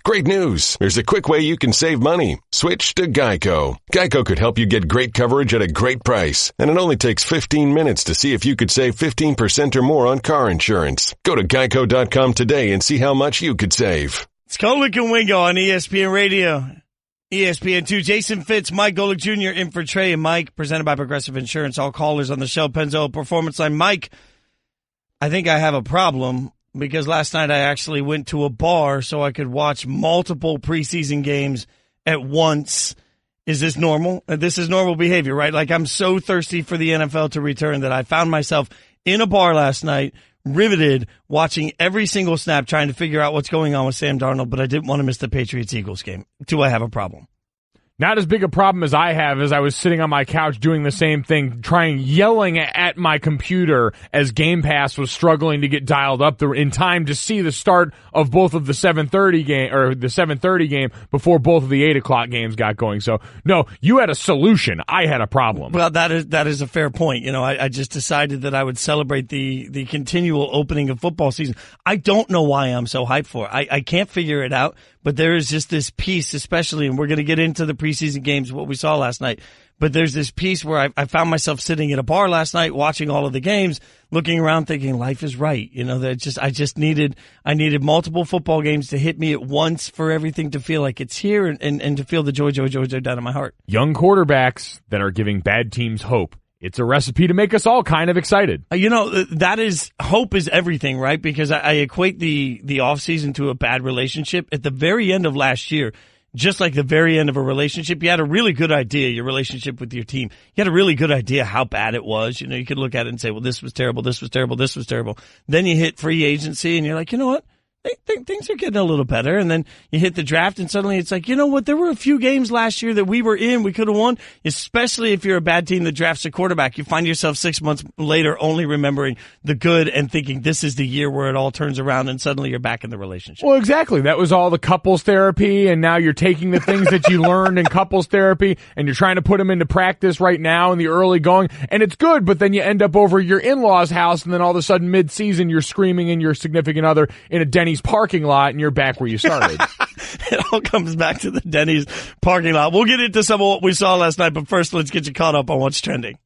Great news! There's a quick way you can save money. Switch to Geico. Geico could help you get great coverage at a great price. And it only takes 15 minutes to see if you could save 15% or more on car insurance. Go to geico.com today and see how much you could save. It's Golic and Wingo on ESPN Radio. ESPN2, Jason Fitz, Mike Golic Jr. in for Trey and Mike, presented by Progressive Insurance. All callers on the Shell Pennzoil Performance Line. Mike, I think I have a problem because last night I actually went to a bar so I could watch multiple preseason games at once. Is this normal? This is normal behavior, right? Like, I'm so thirsty for the NFL to return that I found myself in a bar last night, riveted, watching every single snap, trying to figure out what's going on with Sam Darnold, but I didn't want to miss the Patriots-Eagles game. Do I have a problem? Not as big a problem as I have, as I was sitting on my couch doing the same thing, yelling at my computer as Game Pass was struggling to get dialed up in time to see the start of both of the 7:30 game, or the 7:30 game, before both of the 8 o'clock games got going. So, no, you had a solution. I had a problem. Well, that is a fair point. You know, I just decided that I would celebrate the continual opening of football season. I don't know why I'm so hyped for it. I can't figure it out. But there is just this piece, especially, and we're going to get into the preseason games, what we saw last night. But there's this piece where I found myself sitting at a bar last night, watching all of the games, looking around, thinking life is right. You know, I needed multiple football games to hit me at once for everything to feel like it's here and to feel the joy down in my heart. Young quarterbacks that are giving bad teams hope. It's a recipe to make us all kind of excited. You know, hope is everything, right? Because I equate the offseason to a bad relationship. At the very end of last year, just like the very end of a relationship, you had a really good idea, your relationship with your team. You had a really good idea how bad it was. You know, you could look at it and say, well, this was terrible, this was terrible, this was terrible. Then you hit free agency and you're like, you know what? Things are getting a little better, and then you hit the draft, and suddenly it's like, you know what? There were a few games last year that we were in, we could have won, especially if you're a bad team that drafts a quarterback. You find yourself 6 months later only remembering the good and thinking this is the year where it all turns around, and suddenly you're back in the relationship. Well, exactly. That was all the couples therapy, and now you're taking the things that you learned in couples therapy, and you're trying to put them into practice right now in the early going, and it's good, but then you end up over your in-laws' house, and then all of a sudden mid-season you're screaming in your significant other in a Denny's parking lot, and you're back where you started. It all comes back to the Denny's parking lot. We'll get into some of what we saw last night, but first let's get you caught up on what's trending.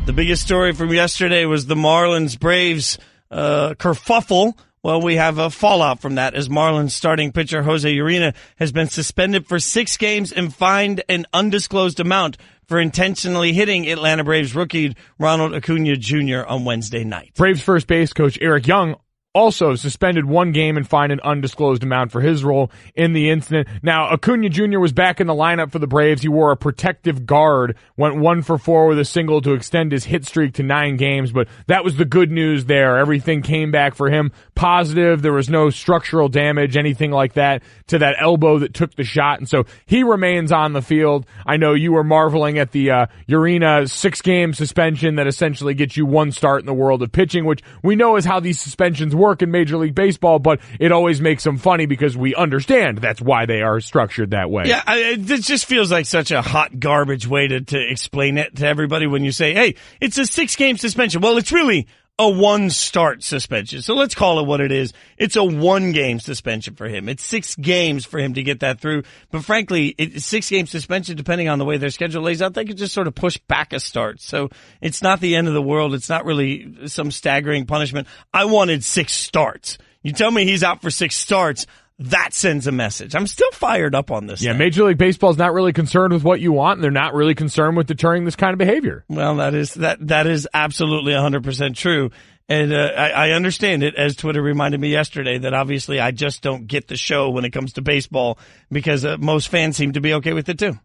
The biggest story from yesterday was the Marlins-Braves kerfuffle. Well, we have a fallout from that as Marlins starting pitcher Jose Urena has been suspended for 6 games and fined an undisclosed amount for intentionally hitting Atlanta Braves rookie Ronald Acuna Jr. on Wednesday night. Braves first base coach Eric Young also suspended 1 game and fined an undisclosed amount for his role in the incident. Now, Acuna Jr. was back in the lineup for the Braves. He wore a protective guard, went 1 for 4 with a single to extend his hit streak to 9 games, but that was the good news there. Everything came back for him positive. There was no structural damage, anything like that, to that elbow that took the shot, and so he remains on the field. I know you were marveling at the Urena 6-game suspension that essentially gets you 1 start in the world of pitching, which we know is how these suspensions work in Major League Baseball, but it always makes them funny because we understand that's why they are structured that way. Yeah, it just feels like such a hot garbage way to explain it to everybody when you say, hey, it's a 6-game suspension. Well, it's really a 1-start suspension. So let's call it what it is. It's a 1-game suspension for him. It's 6 games for him to get that through. But frankly, 6-game suspension, depending on the way their schedule lays out, they could just sort of push back a start. So it's not the end of the world. It's not really some staggering punishment. I wanted 6 starts. You tell me he's out for 6 starts, that sends a message. I'm still fired up on this. Yeah, thing. Major League Baseball is not really concerned with what you want, and they're not really concerned with deterring this kind of behavior. Well, that is absolutely 100% true. And I understand it, as Twitter reminded me yesterday, that obviously I just don't get the show when it comes to baseball because most fans seem to be okay with it too.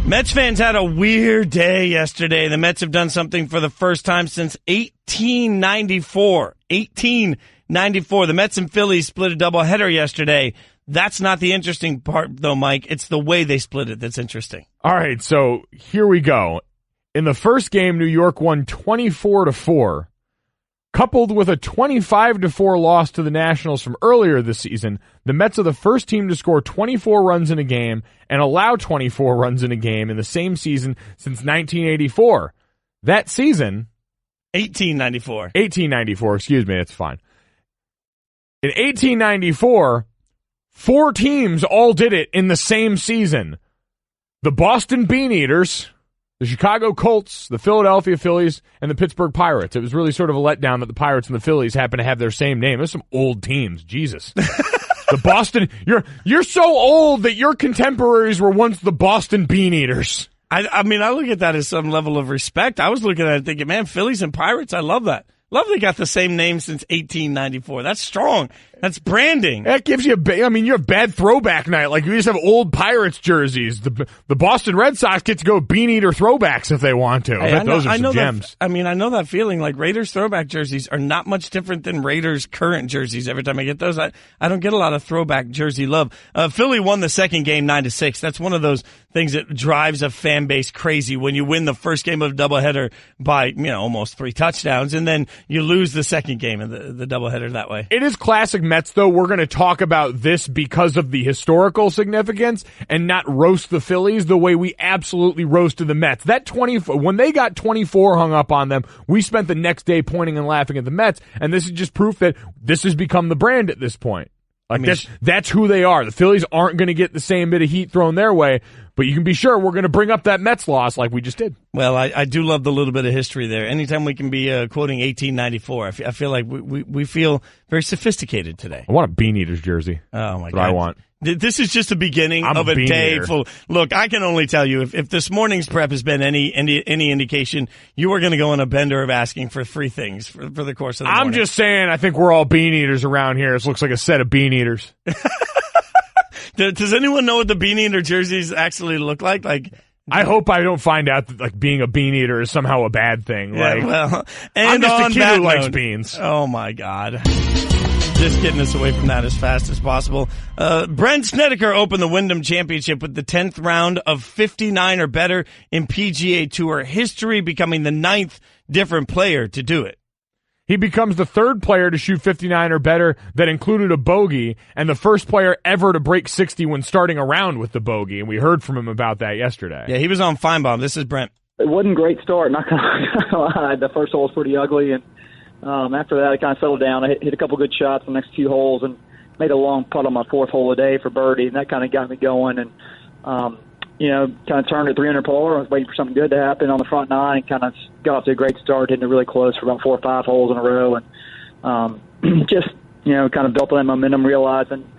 Mets fans had a weird day yesterday. The Mets have done something for the first time since 1894. 1894. The Mets and Phillies split a doubleheader yesterday. That's not the interesting part, though, Mike. It's the way they split it that's interesting. All right, so here we go. In the first game, New York won 24-4. Coupled with a 25-4 loss to the Nationals from earlier this season, the Mets are the first team to score 24 runs in a game and allow 24 runs in a game in the same season since 1984. That season... 1894. 1894, excuse me, it's fine. In 1894, 4 teams all did it in the same season. The Boston Beaneaters, the Chicago Colts, the Philadelphia Phillies, and the Pittsburgh Pirates. It was really sort of a letdown that the Pirates and the Phillies happen to have their same name. There's some old teams. Jesus. The Boston, you're so old that your contemporaries were once the Boston Beaneaters. I mean, I look at that as some level of respect. I was looking at it thinking, man, Phillies and Pirates, I love that. Love they got the same name since 1894. That's strong. That's branding. That gives you you have bad throwback night. Like, you just have old Pirates jerseys. The Boston Red Sox get to go Beaneater throwbacks if they want to. Hey, those are some gems. I know that feeling. Like, Raiders throwback jerseys are not much different than Raiders current jerseys. Every time I get those, I don't get a lot of throwback jersey love. Philly won the second game 9-6. That's one of those things that drives a fan base crazy when you win the first game of a doubleheader by, almost 3 touchdowns, and then you lose the second game of the doubleheader that way. It is classic Mets, though. We're going to talk about this because of the historical significance and not roast the Phillies the way we absolutely roasted the Mets. When they got 24 hung up on them, we spent the next day pointing and laughing at the Mets, and this is just proof that this has become the brand at this point. That's who they are. The Phillies aren't going to get the same bit of heat thrown their way, but you can be sure we're going to bring up that Mets loss like we just did. Well, I do love the little bit of history there. Anytime we can be quoting 1894, I feel like we feel very sophisticated today. I want a Beaneaters jersey. Oh, my God. That's what I want. This is just the beginning of a day full. Look, I can only tell you, if this morning's prep has been any indication, you are going to go on a bender of asking for 3 things for the course of the morning. I'm just saying, I think we're all Beaneaters around here. This looks like a set of Beaneaters. Does anyone know what the Beaneater jerseys actually look like? I hope I don't find out that being a Beaneater is somehow a bad thing. And I'm just on a kid that who likes note, beans. Oh my God. Just getting us away from that as fast as possible. Brent Snedeker opened the Wyndham Championship with the 10th round of 59 or better in PGA Tour history, becoming the 9th different player to do it. He becomes the 3rd player to shoot 59 or better that included a bogey, and the first player ever to break 60 when starting a round with the bogey, and we heard from him about that yesterday. Yeah, he was on Feinbaum. This is Brent. It wasn't a great start, not going to lie. The first hole was pretty ugly, and after that, I kind of settled down. I hit a couple good shots the next few holes and made a long putt on my 4th hole of the day for birdie, and that kind of got me going. And, kind of turned at 300 par. I was waiting for something good to happen on the front 9 and kind of got off to a great start, hitting it really close for about 4 or 5 holes in a row. And just, kind of built on that momentum, realizing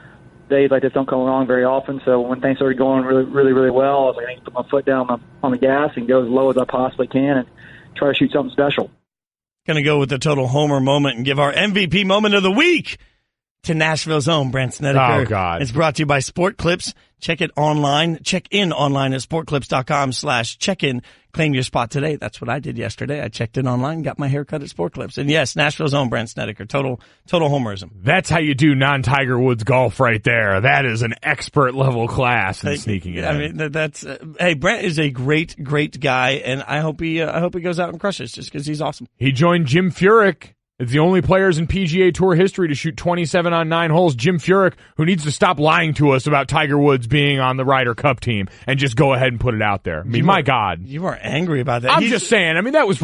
days like this don't come along very often. So when things started going really, really, really well, I was like, I need to put my foot down on the gas and go as low as I possibly can and try to shoot something special. Going to go with the total homer moment and give our MVP moment of the week to Nashville's own Brent Snedeker. Oh, God. It's brought to you by Sport Clips. Check it online. Check in online at sportclips.com/check-in. Claim your spot today. That's what I did yesterday. I checked in online, got my hair cut at Sport Clips. And yes, Nashville's own Brent Snedeker. Total homerism. That's how you do non-Tiger Woods golf right there. That is an expert level class in sneaking it. I mean, that's hey, Brent is a great, great guy, and I hope he goes out and crushes just because he's awesome. He joined Jim Furyk. It's the only players in PGA Tour history to shoot 27 on 9 holes. Jim Furyk, who needs to stop lying to us about Tiger Woods being on the Ryder Cup team and just go ahead and put it out there. I mean, my God. You are angry about that. I'm just saying. I mean, that was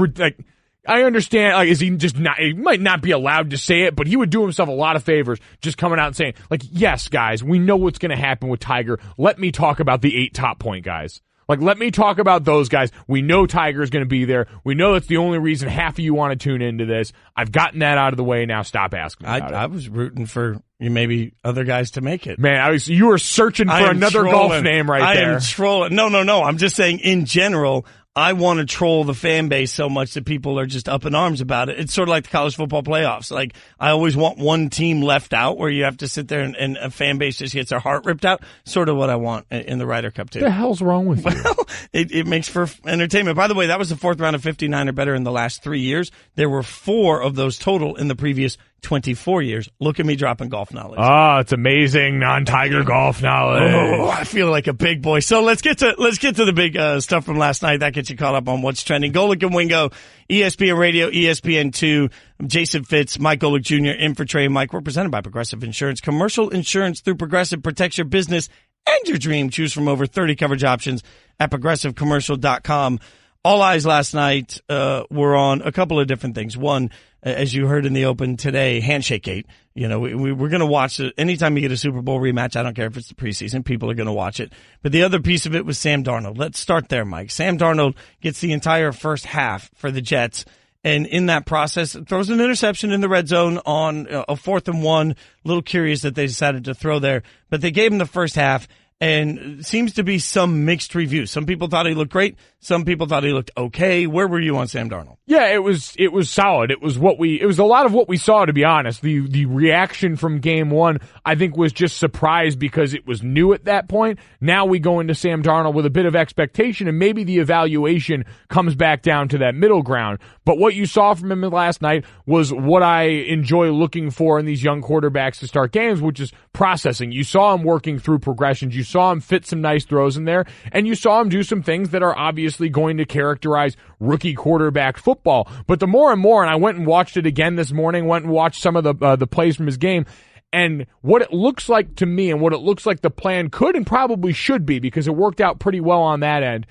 I understand. Is he just not? He might not be allowed to say it, but he would do himself a lot of favors just coming out and saying, yes, guys, we know what's going to happen with Tiger. Let me talk about the 8 top point guys. Let me talk about those guys. We know Tiger's going to be there. We know that's the only reason half of you want to tune into this. I've gotten that out of the way. Now stop asking about it. I was rooting for maybe other guys to make it. Man, you were searching for another golf name right there. I am trolling. No. I'm just saying in general, I want to troll the fan base so much that people are just up in arms about it. It's sort of like the college football playoffs. I always want one team left out where you have to sit there and a fan base just gets their heart ripped out. Sort of what I want in the Ryder Cup too. What the hell's wrong with you? Well, it makes for entertainment. By the way, that was the 4th round of 59 or better in the last 3 years. There were 4 of those total in the previous 24 years. Look at me dropping golf knowledge. Oh, it's amazing non-Tiger golf knowledge. Oh, I feel like a big boy. So let's get to the big stuff from last night. That gets you caught up on what's trending. Golic and Wingo, ESPN Radio, ESPN2. Jason Fitz, Mike Golic Jr. in for Trey and Mike. We're presented by Progressive Insurance. Commercial insurance through Progressive protects your business and your dream. Choose from over 30 coverage options at progressivecommercial.com. All eyes last night were on a couple of different things. One, as you heard in the open today, handshake gate. You know, we're going to watch it. Anytime you get a Super Bowl rematch, I don't care if it's the preseason, people are going to watch it. But the other piece of it was Sam Darnold. Let's start there, Mike. Sam Darnold gets the entire first half for the Jets. And in that process, throws an interception in the red zone on a 4th and 1. A little curious that they decided to throw there. But they gave him the first half, and seems to be some mixed reviews. Some people thought he looked great. Some people thought he looked okay. Where were you on Sam Darnold? Yeah, it was solid. It was a lot of what we saw, to be honest. The reaction from game one, I think, was just surprise because it was new at that point. Now we go into Sam Darnold with a bit of expectation, and maybe the evaluation comes back down to that middle ground. But what you saw from him last night was what I enjoy looking for in these young quarterbacks to start games, which is processing. You saw him working through progressions. You saw him fit some nice throws in there, and you saw him do some things that are obviously going to characterize rookie quarterback football. But the more and more, and I went and watched it again this morning, went and watched some of the plays from his game, and what it looks like to me and what it looks like the plan could and probably should be, because it worked out pretty well on that end,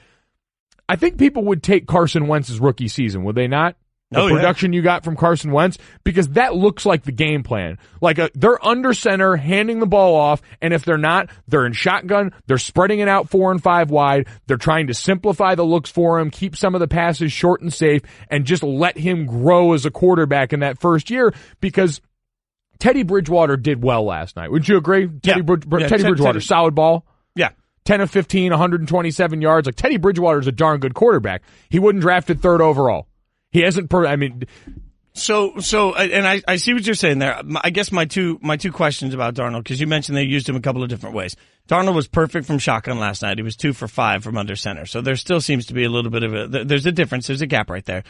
I think people would take Carson Wentz's rookie season, would they not? The production you got from Carson Wentz, because that looks like the game plan. Like they're under center, handing the ball off, and if they're not, they're in shotgun, they're spreading it out 4 and 5 wide, they're trying to simplify the looks for him, keep some of the passes short and safe, and just let him grow as a quarterback in that first year, because Teddy Bridgewater did well last night. Would you agree? Teddy Bridgewater, solid ball. Yeah. 10 of 15, 127 yards. Like, Teddy Bridgewater is a darn good quarterback. He wouldn't drafted 3rd overall. He hasn't. So, and I see what you're saying there. I guess my two questions about Darnold, because you mentioned they used him a couple of different ways. Darnold was perfect from shotgun last night. He was 2 for 5 from under center. So there still seems to be a little bit of there's a difference. There's a gap right there.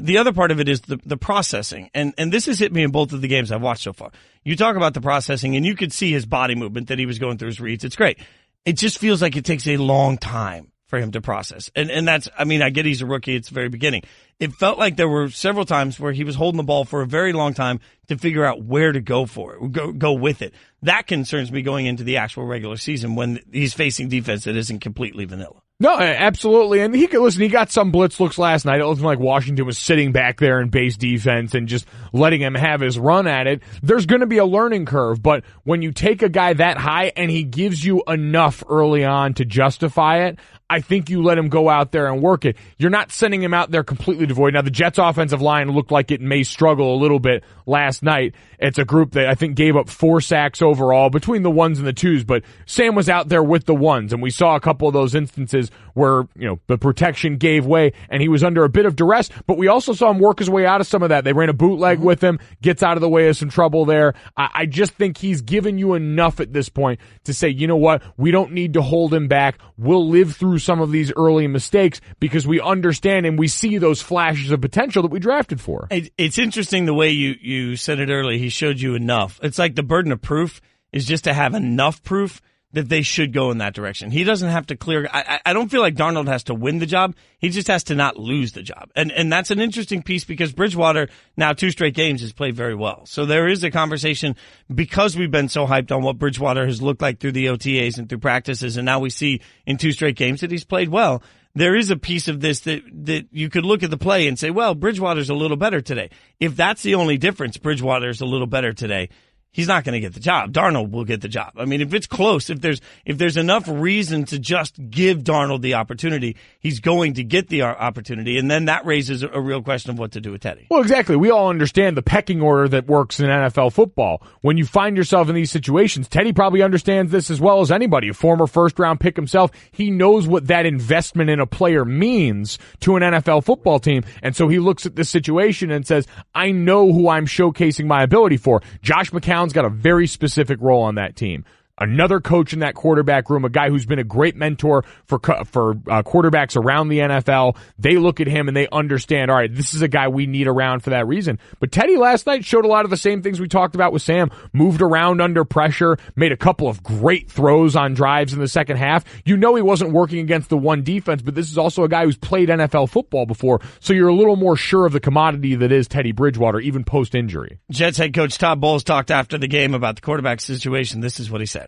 The other part of it is the processing, and this has hit me in both of the games I've watched so far. You talk about the processing, and you could see his body movement that he was going through his reads. It's great. It just feels like it takes a long time for him to process. And that's, I mean, I get he's a rookie. It's the very beginning. It felt like there were several times where he was holding the ball for a very long time to figure out where to go for it, go with it. That concerns me going into the actual regular season when he's facing defense that isn't completely vanilla. No, absolutely. And he got some blitz looks last night. It looked like Washington was sitting back there in base defense and just letting him have his run at it. There's going to be a learning curve, but when you take a guy that high and he gives you enough early on to justify it, I think you let him go out there and work it. You're not sending him out there completely devoid. Now, the Jets' offensive line looked like it may struggle a little bit last night. It's a group that I think gave up 4 sacks overall between the 1s and the 2s, but Sam was out there with the 1s, and we saw a couple of those instances where, the protection gave way and he was under a bit of duress, but we also saw him work his way out of some of that. They ran a bootleg with him, gets out of the way of some trouble there. I just think he's given you enough at this point to say, you know what, we don't need to hold him back. We'll live through some of these early mistakes because we understand and we see those flashes of potential that we drafted for. It's interesting the way you said it earlier. He showed you enough. It's like the burden of proof is just to have enough proof that they should go in that direction. He doesn't have to clear. I don't feel like Darnold has to win the job. He just has to not lose the job. And that's an interesting piece because Bridgewater, now 2 straight games, has played very well. So there is a conversation because we've been so hyped on what Bridgewater has looked like through the OTAs and through practices, and now we see in 2 straight games that he's played well. There is a piece of this that you could look at the play and say, well, Bridgewater's a little better today. If that's the only difference, Bridgewater's a little better today, he's not going to get the job. Darnold will get the job. I mean, if it's close, if there's enough reason to just give Darnold the opportunity, he's going to get the opportunity, and then that raises a real question of what to do with Teddy. Well, exactly. We all understand the pecking order that works in NFL football. When you find yourself in these situations, Teddy probably understands this as well as anybody. A former first-round pick himself, he knows what that investment in a player means to an NFL football team, and so he looks at this situation and says, I know who I'm showcasing my ability for. Josh McCown's got a very specific role on that team. Another coach in that quarterback room, a guy who's been a great mentor for quarterbacks around the NFL. They look at him and they understand, all right, this is a guy we need around for that reason. But Teddy last night showed a lot of the same things we talked about with Sam. Moved around under pressure, made a couple of great throws on drives in the second half. You know he wasn't working against the one defense, but this is also a guy who's played NFL football before, so you're a little more sure of the commodity that is Teddy Bridgewater, even post-injury. Jets head coach Todd Bowles talked after the game about the quarterback situation. This is what he said.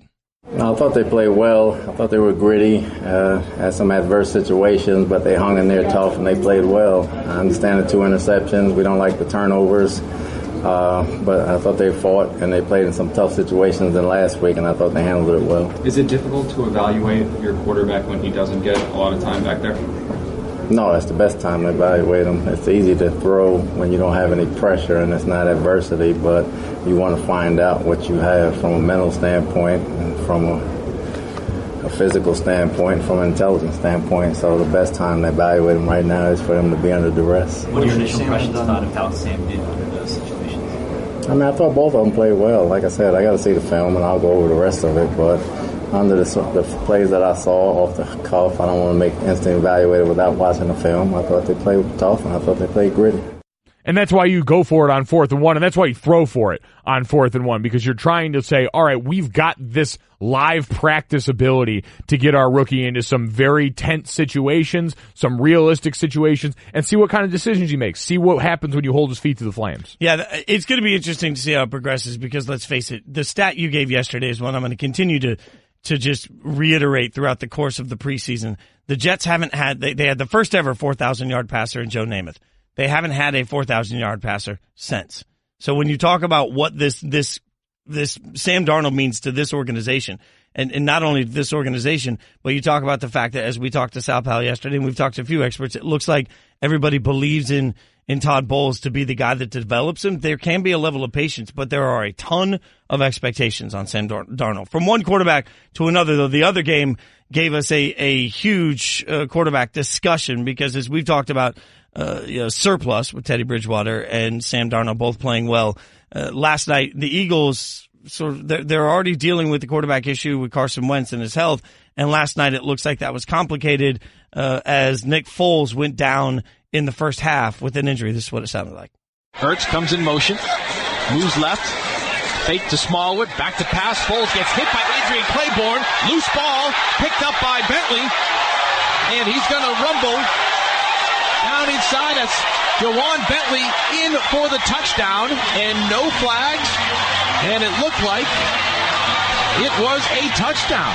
I thought they played well. I thought they were gritty, had some adverse situations, but they hung in there tough and they played well. I understand the 2 interceptions. We don't like the turnovers, but I thought they fought and they played in some tough situations than last week, and I thought they handled it well. Is it difficult to evaluate your quarterback when he doesn't get a lot of time back there? No, that's the best time to evaluate him. It's easy to throw when you don't have any pressure and it's not adversity, but you want to find out what you have from a mental standpoint, and from a physical standpoint, from an intelligence standpoint. So the best time to evaluate him right now is for him to be under duress. What are your initial impressions about how Sam did under those situations? I mean, I thought both of them played well. Like I said, I got to see the film and I'll go over the rest of it, but under the plays that I saw off the cuff, I don't want to make instant evaluator without watching the film. I thought they played tough, and I thought they played gritty. And that's why you go for it on 4th and 1, and that's why you throw for it on 4th and 1, because you're trying to say, all right, we've got this live practice ability to get our rookie into some very tense situations, some realistic situations, and see what kind of decisions he makes. See what happens when you hold his feet to the flames. Yeah, it's going to be interesting to see how it progresses, because let's face it, the stat you gave yesterday is one I'm going to continue to just reiterate throughout the course of the preseason. The Jets haven't had, they had the first ever 4,000-yard passer in Joe Namath. They haven't had a 4,000-yard passer since. So when you talk about what this Sam Darnold means to this organization, and not only this organization, but you talk about the fact that, as we talked to Sal Powell yesterday, and we've talked to a few experts, it looks like everybody believes in Todd Bowles to be the guy that develops him. There can be a level of patience, but there are a ton of expectations on Sam Darnold. From one quarterback to another, though, the other game gave us a huge quarterback discussion, because as we've talked about, surplus with Teddy Bridgewater and Sam Darnold both playing well. Last night, the Eagles, they're already dealing with the quarterback issue with Carson Wentz and his health, and last night it looks like that was complicated as Nick Foles went down in the first half with an injury. This is what it sounded like. Hurts comes in motion, moves left, fake to Smallwood, back to pass. Foles gets hit by Adrian Claiborne. Loose ball, picked up by Bentley, and he's going to rumble down inside. That's Jawan Bentley in for the touchdown, and no flags, and it looked like it was a touchdown.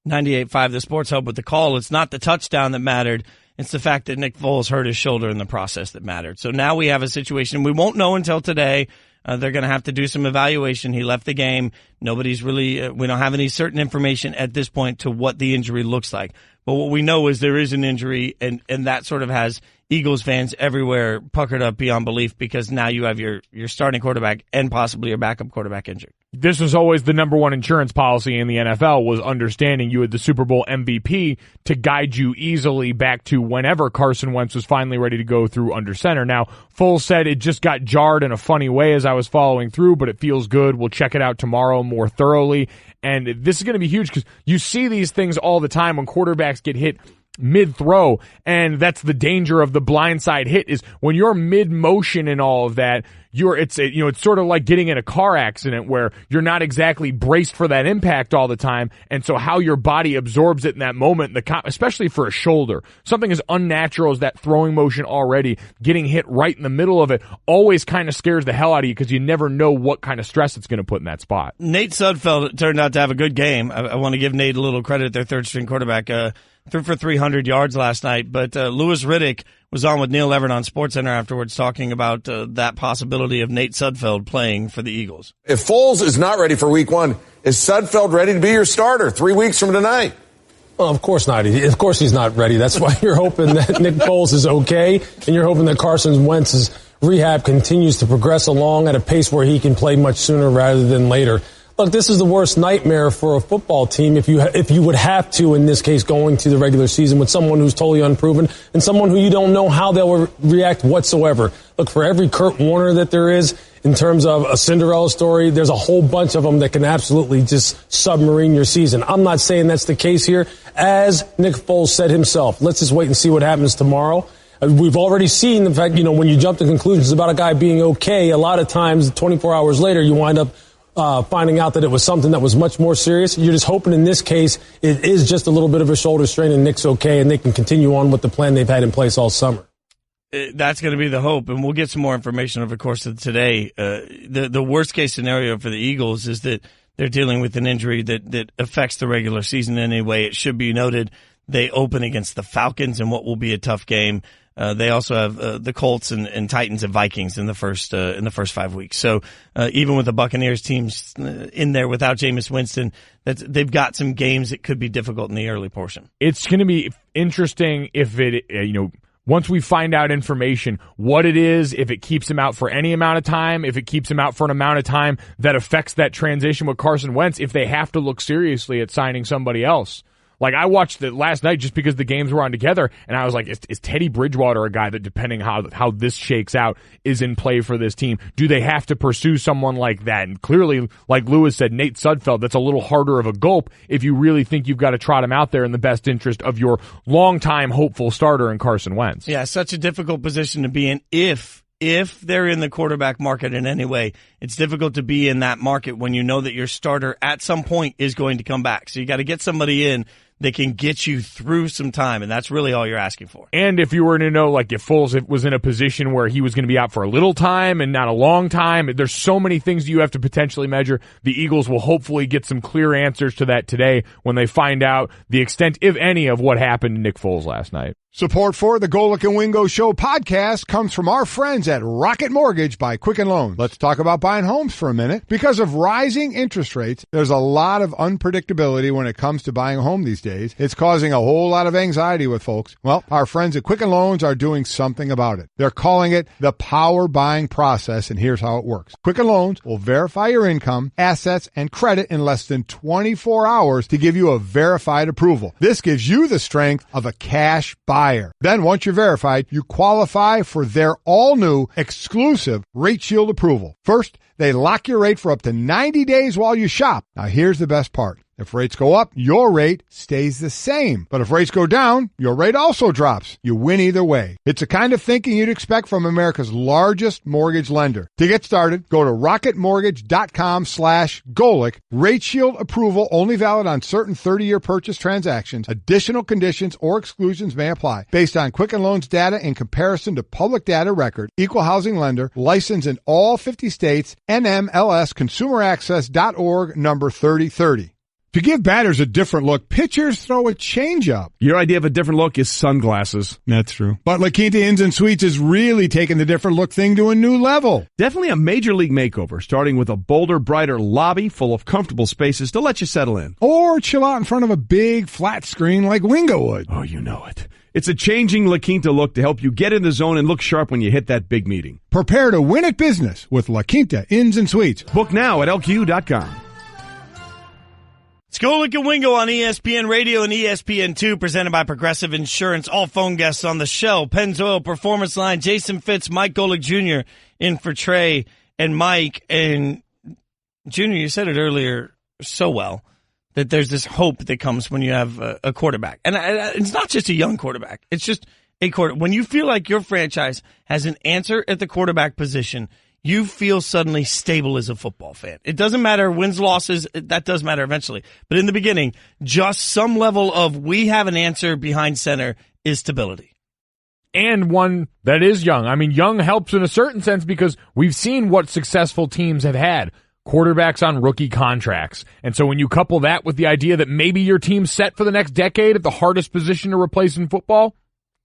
98.5 The Sports Hub with the call. It's not the touchdown that mattered. It's the fact that Nick Foles hurt his shoulder in the process that mattered. So now we have a situation we won't know until today. They're going to have to do some evaluation. He left the game. Nobody's really, we don't have any certain information at this point to what the injury looks like. But what we know is there is an injury, and that sort of has Eagles fans everywhere puckered up beyond belief, because now you have your starting quarterback and possibly your backup quarterback injured. This was always the number one insurance policy in the NFL, was understanding you had the Super Bowl MVP to guide you easily back to whenever Carson Wentz was finally ready to go through under center. Now, Foles said it just got jarred in a funny way as I was following through, but it feels good. We'll check it out tomorrow more thoroughly. And this is going to be huge, because you see these things all the time when quarterbacks get hit mid-throw, and that's the danger of the blindside hit, is when you're mid-motion and all of that, it's sort of like getting in a car accident where you're not exactly braced for that impact all the time, and so how your body absorbs it in that moment, especially for a shoulder, something as unnatural as that throwing motion already, getting hit right in the middle of it always kind of scares the hell out of you, because you never know what kind of stress it's going to put in that spot. Nate Sudfeld turned out to have a good game. I want to give Nate a little credit, their third-string quarterback. Threw for 300 yards last night, but Louis Riddick was on with Neil Everett on SportsCenter afterwards talking about that possibility of Nate Sudfeld playing for the Eagles. If Foles is not ready for week one, is Sudfeld ready to be your starter 3 weeks from tonight? Well, of course not. Of course he's not ready. That's why you're hoping that Nick Foles is okay, and you're hoping that Carson Wentz's rehab continues to progress along at a pace where he can play much sooner rather than later. Look, this is the worst nightmare for a football team if you would have to, in this case, going to the regular season with someone who's totally unproven and someone who you don't know how they'll react whatsoever. Look, for every Kurt Warner that there is in terms of a Cinderella story, there's a whole bunch of them that can absolutely just submarine your season. I'm not saying that's the case here. As Nick Foles said himself, let's just wait and see what happens tomorrow. We've already seen the fact, when you jump to conclusions about a guy being okay, a lot of times 24 hours later you wind up finding out that it was something that was much more serious. You're just hoping in this case it is just a little bit of a shoulder strain and Nick's okay and they can continue on with the plan they've had in place all summer. That's going to be the hope, and we'll get some more information over the course of today. The worst case scenario for the Eagles is that they're dealing with an injury that affects the regular season anyway. It should be noted they open against the Falcons in what will be a tough game. They also have the Colts and Titans and Vikings in the first 5 weeks. So even with the Buccaneers teams in there without Jameis Winston, they've got some games that could be difficult in the early portion. It's going to be interesting if it, once we find out information, what it is, if it keeps him out for any amount of time, if it keeps him out for an amount of time that affects that transition with Carson Wentz, if they have to look seriously at signing somebody else. Like, I watched it last night just because the games were on together, and I was like, is Teddy Bridgewater a guy that, depending how this shakes out, is in play for this team? Do they have to pursue someone like that? And clearly, like Lewis said, Nate Sudfeld, that's a little harder of a gulp if you really think you've got to trot him out there in the best interest of your longtime hopeful starter in Carson Wentz. Yeah, such a difficult position to be in if they're in the quarterback market in any way. It's difficult to be in that market when you know that your starter at some point is going to come back. So you got to get somebody in that can get you through some time, and that's really all you're asking for. And if you were to know, like, if Foles was in a position where he was going to be out for a little time and not a long time, there's so many things you have to potentially measure. The Eagles will hopefully get some clear answers to that today when they find out the extent, if any, of what happened to Nick Foles last night. Support for the Golic and Wingo Show podcast comes from our friends at Rocket Mortgage by Quicken Loans. Let's talk about buying homes for a minute. Because of rising interest rates, there's a lot of unpredictability when it comes to buying a home these days. It's causing a whole lot of anxiety with folks. Well, our friends at Quicken Loans are doing something about it. They're calling it the power buying process, and here's how it works. Quicken Loans will verify your income, assets, and credit in less than 24 hours to give you a verified approval. This gives you the strength of a cash buyer. Then once you're verified, you qualify for their all-new exclusive Rate Shield approval. First, they lock your rate for up to 90 days while you shop. Now here's the best part. If rates go up, your rate stays the same. But if rates go down, your rate also drops. You win either way. It's the kind of thinking you'd expect from America's largest mortgage lender. To get started, go to rocketmortgage.com/Golic. Rate Shield approval only valid on certain 30-year purchase transactions. Additional conditions or exclusions may apply. Based on Quicken Loans data in comparison to public data record. Equal housing lender. Licensed in all 50 states. NMLS ConsumerAccess.org number 3030. To give batters a different look, pitchers throw a changeup. Your idea of a different look is sunglasses. That's true. But La Quinta Inns and Suites is really taking the different look thing to a new level. Definitely a major league makeover, starting with a bolder, brighter lobby full of comfortable spaces to let you settle in. Or chill out in front of a big flat screen like Wingo would. Oh, you know it. It's a changing La Quinta look to help you get in the zone and look sharp when you hit that big meeting. Prepare to win at business with La Quinta Inns and Suites. Book now at LQ.com. It's Golic and Wingo on ESPN Radio and ESPN2, presented by Progressive Insurance. All phone guests on the show: Pennzoil Performance Line, Jason Fitz, Mike Golic Jr. in for Trey and Mike. And Junior, you said it earlier so well, that there's this hope that comes when you have a quarterback. And it's not just a young quarterback. It's just a quarterback. When you feel like your franchise has an answer at the quarterback position, you feel suddenly stable as a football fan. It doesn't matter wins, losses. That does matter eventually. But in the beginning, just some level of we have an answer behind center is stability. And one that is young. I mean, young helps in a certain sense because we've seen what successful teams have had. Quarterbacks on rookie contracts. And so when you couple that with the idea that maybe your team's set for the next decade at the hardest position to replace in football,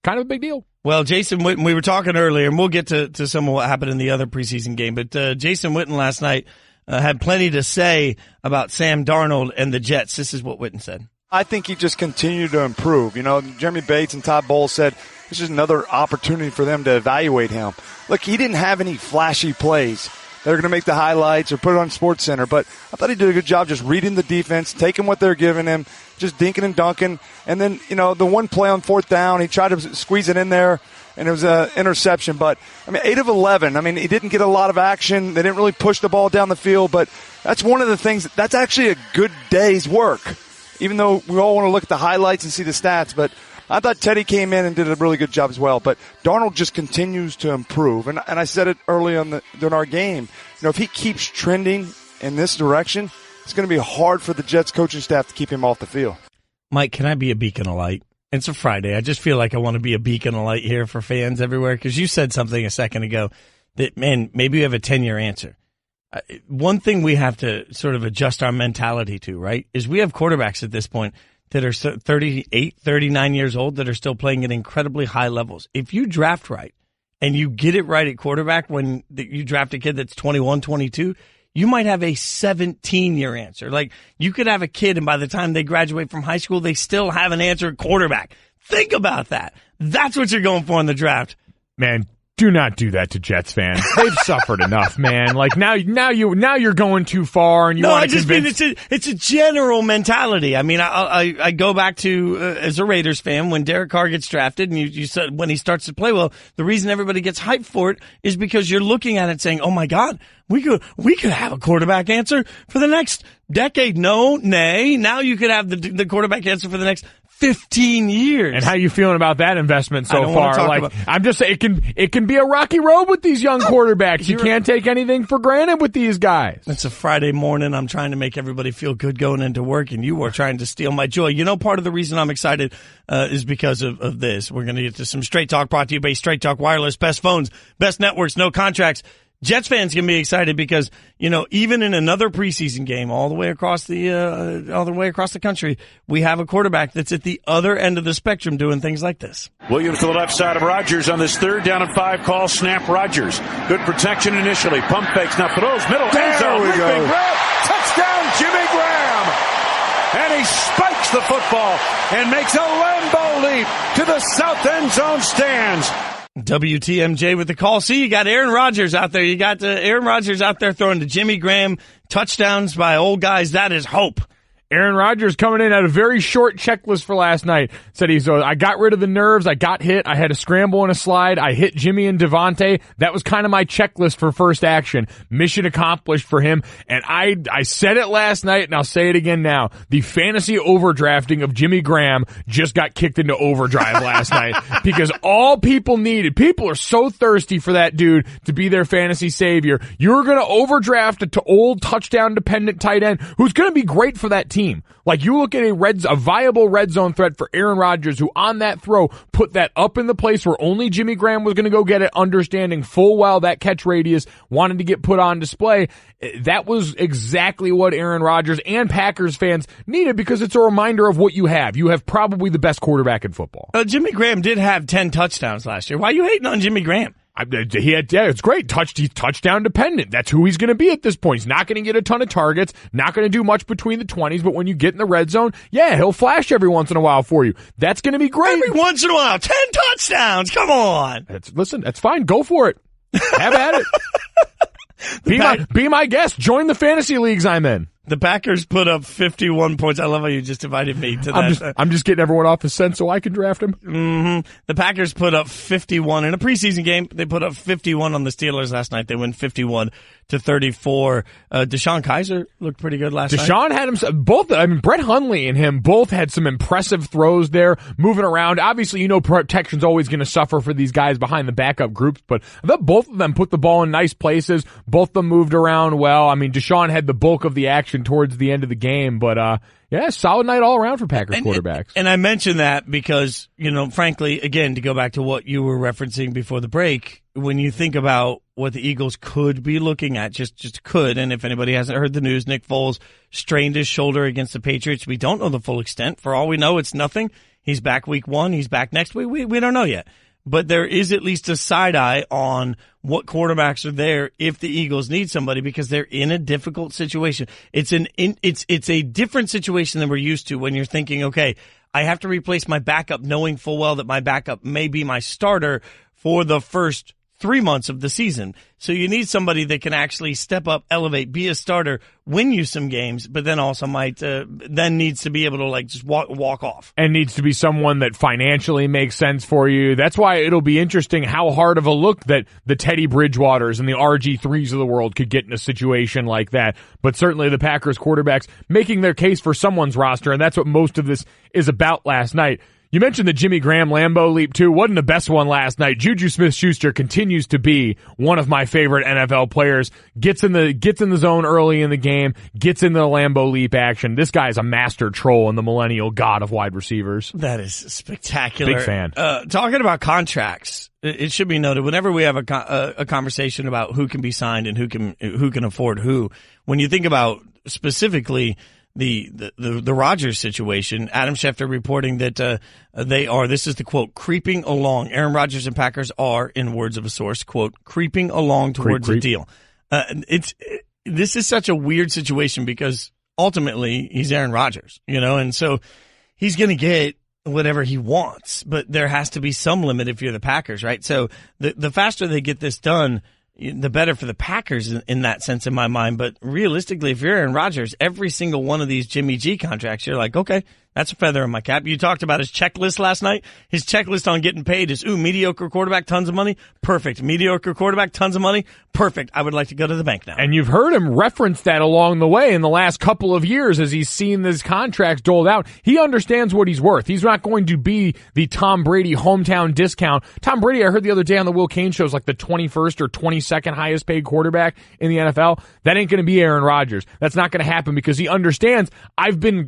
kind of a big deal. Well, Jason Witten, we were talking earlier, and we'll get to some of what happened in the other preseason game, but Jason Witten last night had plenty to say about Sam Darnold and the Jets. This is what Witten said. I think he just continued to improve. You know, Jeremy Bates and Todd Bowles said this is another opportunity for them to evaluate him. Look, he didn't have any flashy plays. They're going to make the highlights or put it on SportsCenter, but I thought he did a good job just reading the defense, taking what they're giving him, just dinking and dunking. And then, you know, the one play on fourth down, he tried to squeeze it in there, and it was an interception. But, I mean, 8 of 11. I mean, he didn't get a lot of action. They didn't really push the ball down the field, but that's one of the things. That's actually a good day's work, even though we all want to look at the highlights and see the stats. But I thought Teddy came in and did a really good job as well. But Darnold just continues to improve. And I said it early during our game. You know, if he keeps trending in this direction, it's going to be hard for the Jets coaching staff to keep him off the field. Mike, can I be a beacon of light? It's a Friday. I just feel like I want to be a beacon of light here for fans everywhere, because you said something a second ago that, man, maybe you have a 10-year answer. One thing we have to sort of adjust our mentality to, right, is we have quarterbacks at this point that are 38, 39 years old that are still playing at incredibly high levels. If you draft right and you get it right at quarterback when you draft a kid that's 21, 22, you might have a 17-year answer. Like, you could have a kid, and by the time they graduate from high school, they still have an answer at quarterback. Think about that. That's what you're going for in the draft. Man, do not do that to Jets fans. They've suffered enough, man. Like, now you're going too far, and you want to convince. Mean it's a general mentality. I mean, I go back to as a Raiders fan, when Derek Carr gets drafted, and you said when he starts to play well, the reason everybody gets hyped for it is because you're looking at it saying, "Oh my God, we could have a quarterback answer for the next decade." No, nay. Now you could have the quarterback answer for the next 15 years. And how you feeling about that investment so far? Like, I'm just saying, it can be a rocky road with these young quarterbacks. You can't take anything for granted with these guys. It's a Friday morning. I'm trying to make everybody feel good going into work, and you are trying to steal my joy. You know, part of the reason I'm excited is because of this. We're going to get to some Straight Talk, brought to you by Straight Talk Wireless. Best phones, best networks, no contracts. Jets fans can be excited because, you know, even in another preseason game all the way across the country, we have a quarterback that's at the other end of the spectrum doing things like this. Williams to the left side of Rodgers on this 3rd down and 5 call. Snap Rodgers. Good protection initially. Pump fakes. Now throws middle. End zone. Touchdown Jimmy Graham. And he spikes the football and makes a Lambeau leap to the south end zone stands. WTMJ with the call. See, you got Aaron Rodgers out there. You got Aaron Rodgers out there throwing to Jimmy Graham. Touchdowns by old guys. That is hope. Aaron Rodgers coming in at a very short checklist for last night. Said I got rid of the nerves. I got hit. I had a scramble and a slide. I hit Jimmy and Devontae. That was kind of my checklist for first action. Mission accomplished for him. And I said it last night, and I'll say it again now. The fantasy overdrafting of Jimmy Graham just got kicked into overdrive last night, because all people are so thirsty for that dude to be their fantasy savior. You're going to overdraft a old touchdown-dependent tight end who's going to be great for that team. Like, you look at a viable red zone threat for Aaron Rodgers, who on that throw put that up in the place where only Jimmy Graham was going to go get it, understanding full well that catch radius, wanted to get put on display. That was exactly what Aaron Rodgers and Packers fans needed, because it's a reminder of what you have. You have probably the best quarterback in football. Jimmy Graham did have 10 touchdowns last year. Why are you hating on Jimmy Graham? It's great. He's touchdown dependent. That's who he's going to be at this point. He's not going to get a ton of targets, not going to do much between the 20s, but when you get in the red zone, yeah, he'll flash every once in a while for you. That's going to be great. Every once in a while. 10 touchdowns. Come on. Listen, that's fine. Go for it. Have at it. Be my guest. Join the fantasy leagues I'm in. The Packers put up 51 points. I love how you just divided me to that. I'm just getting everyone off the scent so I can draft him. Mm-hmm. The Packers put up 51 in a preseason game. They put up 51 on the Steelers last night. They win 51-34. Deshaun Kaiser looked pretty good last night. Deshaun had Brett Hundley and him both had some impressive throws there, moving around. Obviously, you know, protection's always going to suffer for these guys behind the backup groups, but I thought both of them put the ball in nice places. Both of them moved around well. I mean, Deshaun had the bulk of the action towards the end of the game, but yeah, solid night all around for Packers quarterbacks. And I mention that because, you know, frankly, again, to go back to what you were referencing before the break, when you think about what the Eagles could be looking at, just could, and if anybody hasn't heard the news, Nick Foles strained his shoulder against the Patriots. We don't know the full extent. For all we know, it's nothing. He's back week 1. He's back next week. We don't know yet. But there is at least a side eye on what quarterbacks are there if the Eagles need somebody, because they're in a difficult situation. It's a different situation than we're used to when you're thinking, okay, I have to replace my backup, knowing full well that my backup may be my starter for the first 3 months of the season. So you need somebody that can actually step up, elevate, be a starter, win you some games, but then also might then needs to be able to like just walk off. And needs to be someone that financially makes sense for you. That's why it'll be interesting how hard of a look that the Teddy Bridgewaters and the RG3s of the world could get in a situation like that. But certainly the Packers quarterbacks making their case for someone's roster, and that's what most of this is about last night. You mentioned the Jimmy Graham Lambeau leap, too. Wasn't the best one last night. Juju Smith-Schuster continues to be one of my favorite NFL players. Gets in the zone early in the game, gets into the Lambeau leap action. This guy is a master troll and the millennial god of wide receivers. That is spectacular. Big fan. Talking about contracts, it should be noted, whenever we have a conversation about who can be signed and who can afford who, when you think about specifically the Rodgers situation, Adam Schefter reporting that they are, this is the quote, creeping along. Aaron Rodgers and Packers are, in words of a source, quote, creeping along towards a deal. This is such a weird situation because ultimately he's Aaron Rodgers, and so he's going to get whatever he wants, but there has to be some limit if you're the Packers, right? So the faster they get this done, the better for the Packers in that sense in my mind. But realistically, if you're Aaron Rodgers, every single one of these Jimmy G contracts, you're like, okay, that's a feather in my cap. You talked about his checklist last night. His checklist on getting paid is, mediocre quarterback, tons of money. Perfect. Mediocre quarterback, tons of money. Perfect. I would like to go to the bank now. And you've heard him reference that along the way in the last couple of years as he's seen these contracts doled out. He understands what he's worth. He's not going to be the Tom Brady hometown discount. Tom Brady, I heard the other day on the Will Cain show, is like the 21st or 22nd highest paid quarterback in the NFL. That ain't going to be Aaron Rodgers. That's not going to happen because he understands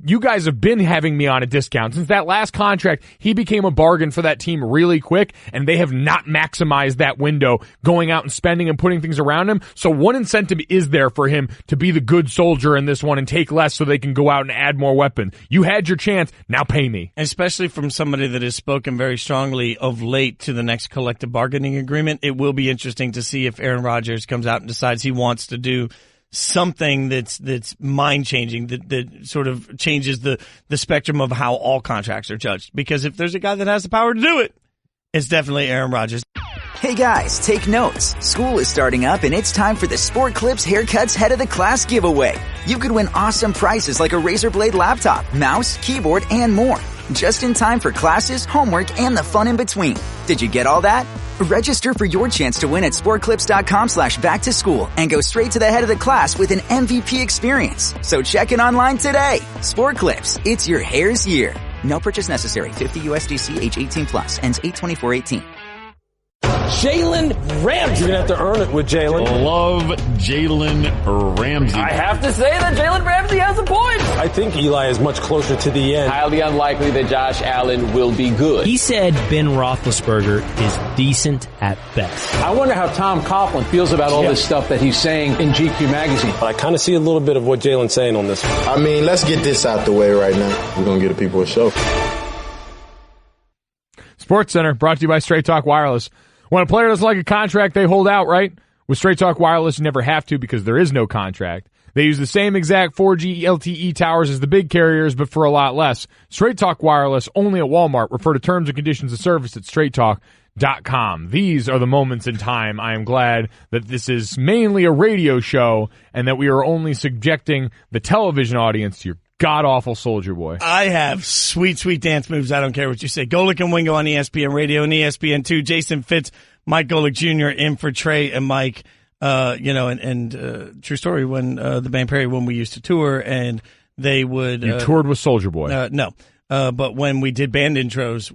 you guys have been having me on a discount. Since that last contract, he became a bargain for that team really quick, and they have not maximized that window going out and spending and putting things around him. So one incentive is there for him to be the good soldier in this one and take less so they can go out and add more weapons. You had your chance, now pay me. Especially from somebody that has spoken very strongly of late to the next collective bargaining agreement. It will be interesting to see if Aaron Rodgers comes out and decides he wants to do something that's mind-changing, that sort of changes the spectrum of how all contracts are judged. Because if there's a guy that has the power to do it, it's definitely Aaron Rodgers. Hey guys, take notes. School is starting up and it's time for the Sport Clips Haircuts Head of the Class giveaway. You could win awesome prizes like a Razor Blade laptop, mouse, keyboard, and more. Just in time for classes, homework, and the fun in between. Did you get all that? Register for your chance to win at sportclips.com/back-to-school and go straight to the head of the class with an MVP experience. So check it online today. Sport Clips, it's your hair's year. No purchase necessary. 50 USDC age 18 plus. Ends 8/24/18. Jalen Ramsey. You're going to have to earn it with Jalen. Love Jalen Ramsey. I have to say that Jalen Ramsey has a point. I think Eli is much closer to the end. Highly unlikely that Josh Allen will be good. He said Ben Roethlisberger is decent at best. I wonder how Tom Coughlin feels about all this stuff that he's saying in GQ magazine. I kind of see a little bit of what Jalen's saying on this one. I mean, let's get this out the way right now. We're going to get the people a show. Sports Center, brought to you by Straight Talk Wireless. When a player doesn't like a contract, they hold out, right? With Straight Talk Wireless, you never have to because there is no contract. They use the same exact 4G LTE towers as the big carriers, but for a lot less. Straight Talk Wireless, only at Walmart. Refer to terms and conditions of service at straighttalk.com. These are the moments in time I am glad that this is mainly a radio show and that we are only subjecting the television audience to your god-awful Soldier Boy. I have sweet, sweet dance moves. I don't care what you say. Golic and Wingo on ESPN Radio and ESPN2. Jason Fitz, Mike Golic Jr. in for Trey and Mike. True story, when the band Perry, when we used to tour, and they would... You toured with Soldier Boy. No. But when we did band intros,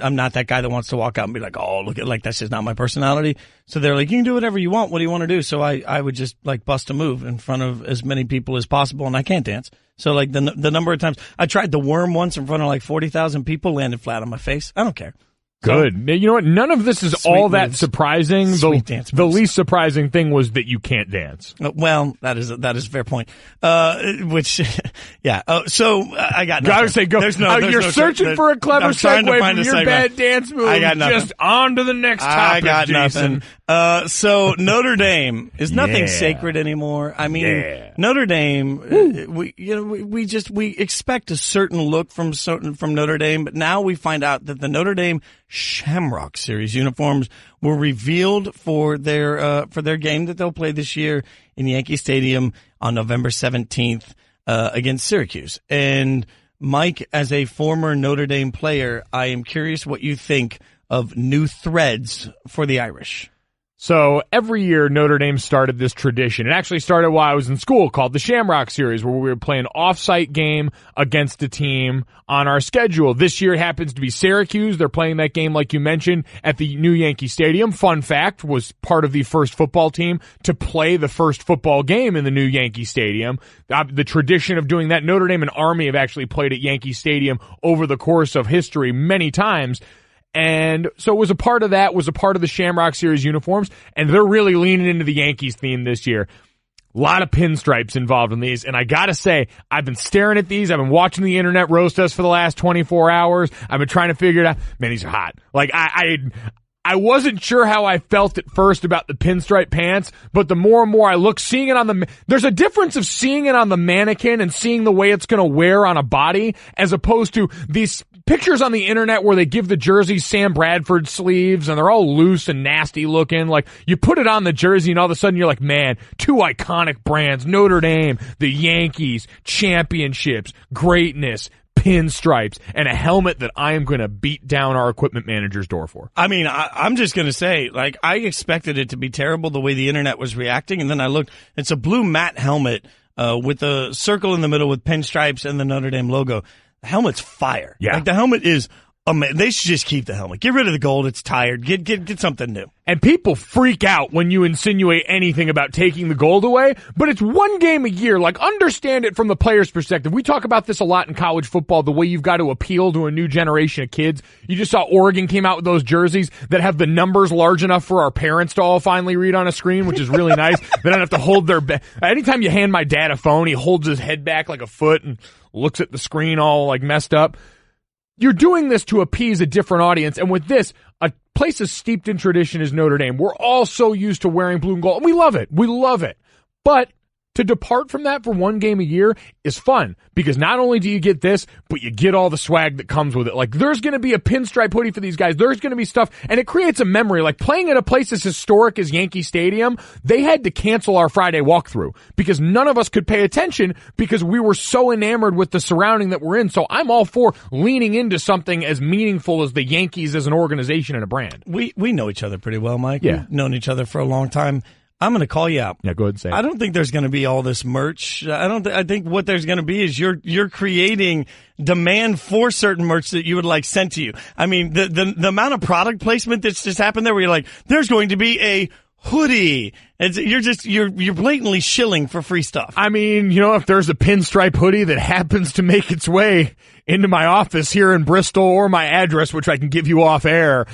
I'm not that guy that wants to walk out and be like, oh, look at, like, that's just not my personality. So they're like, you can do whatever you want. What do you want to do? So I would just, like, bust a move in front of as many people as possible, and I can't dance. So, like, the number of times I tried the worm once in front of, like, 40,000 people, landed flat on my face. I don't care. Good. You know what? None of this is all that surprising. The least surprising thing was that you can't dance. Well, that is a fair point. So I got nothing. Gotta say, go. You're searching for a clever segue from your bad dance move. I got nothing. Just on to the next topic, I got Jason. nothing. So Notre Dame is nothing sacred anymore. I mean, Notre Dame, we expect a certain look from Notre Dame, but now we find out that the Notre Dame Shamrock Series uniforms were revealed for their game that they'll play this year in Yankee Stadium on November 17th against Syracuse. And Mike, as a former Notre Dame player, I am curious what you think of new threads for the Irish. So every year Notre Dame started this tradition. It actually started while I was in school, called the Shamrock Series, where we would play an off-site game against a team on our schedule. This year it happens to be Syracuse. They're playing that game, like you mentioned, at the new Yankee Stadium. Fun fact, was part of the first football team to play the first football game in the new Yankee Stadium. The tradition of doing that, Notre Dame and Army have actually played at Yankee Stadium over the course of history many times. And so it was a part of that, was a part of the Shamrock Series uniforms, and they're really leaning into the Yankees theme this year. A lot of pinstripes involved in these, and I gotta say, I've been staring at these, I've been watching the internet roast us for the last 24 hours, I've been trying to figure it out. Man, these are hot. Like, I wasn't sure how I felt at first about the pinstripe pants, but the more and more I look, seeing it on there's a difference of seeing it on the mannequin and seeing the way it's gonna wear on a body, as opposed to these pictures on the internet where they give the jerseys Sam Bradford sleeves and they're all loose and nasty looking. Like, you put it on the jersey and all of a sudden you're like, man, two iconic brands, Notre Dame, the Yankees, championships, greatness, pinstripes, and a helmet that I am going to beat down our equipment manager's door for. I mean, I'm just going to say, like, I expected it to be terrible the way the internet was reacting, and then I looked, it's a blue matte helmet with a circle in the middle with pinstripes and the Notre Dame logo. The helmet's fire. Yeah. Like, the helmet is amazing. They should just keep the helmet. Get rid of the gold. It's tired. Get something new. And people freak out when you insinuate anything about taking the gold away, but it's one game a year. Like, understand it from the player's perspective. We talk about this a lot in college football, the way you've got to appeal to a new generation of kids. You just saw Oregon came out with those jerseys that have the numbers large enough for our parents to all finally read on a screen, which is really nice. They don't have to hold their anytime you hand my dad a phone, he holds his head back like a foot and looks at the screen all like messed up. You're doing this to appease a different audience, and with this, a place as steeped in tradition as Notre Dame, we're all so used to wearing blue and gold, and we love it. We love it. But to depart from that for one game a year is fun, because not only do you get this, but you get all the swag that comes with it. Like, there's going to be a pinstripe hoodie for these guys. There's going to be stuff, and it creates a memory. Like, playing at a place as historic as Yankee Stadium, they had to cancel our Friday walkthrough because none of us could pay attention because we were so enamored with the surrounding that we're in. So I'm all for leaning into something as meaningful as the Yankees as an organization and a brand. We know each other pretty well, Mike. Yeah. We've known each other for a long time. I'm going to call you out. Yeah, go ahead and say it. I don't think there's going to be all this merch. I think what there's going to be is you're creating demand for certain merch that you would like sent to you. I mean, the amount of product placement that's just happened there, where you're like, there's going to be a hoodie. You're blatantly shilling for free stuff. I mean, you know, if there's a pinstripe hoodie that happens to make its way into my office here in Bristol, or my address, which I can give you off air,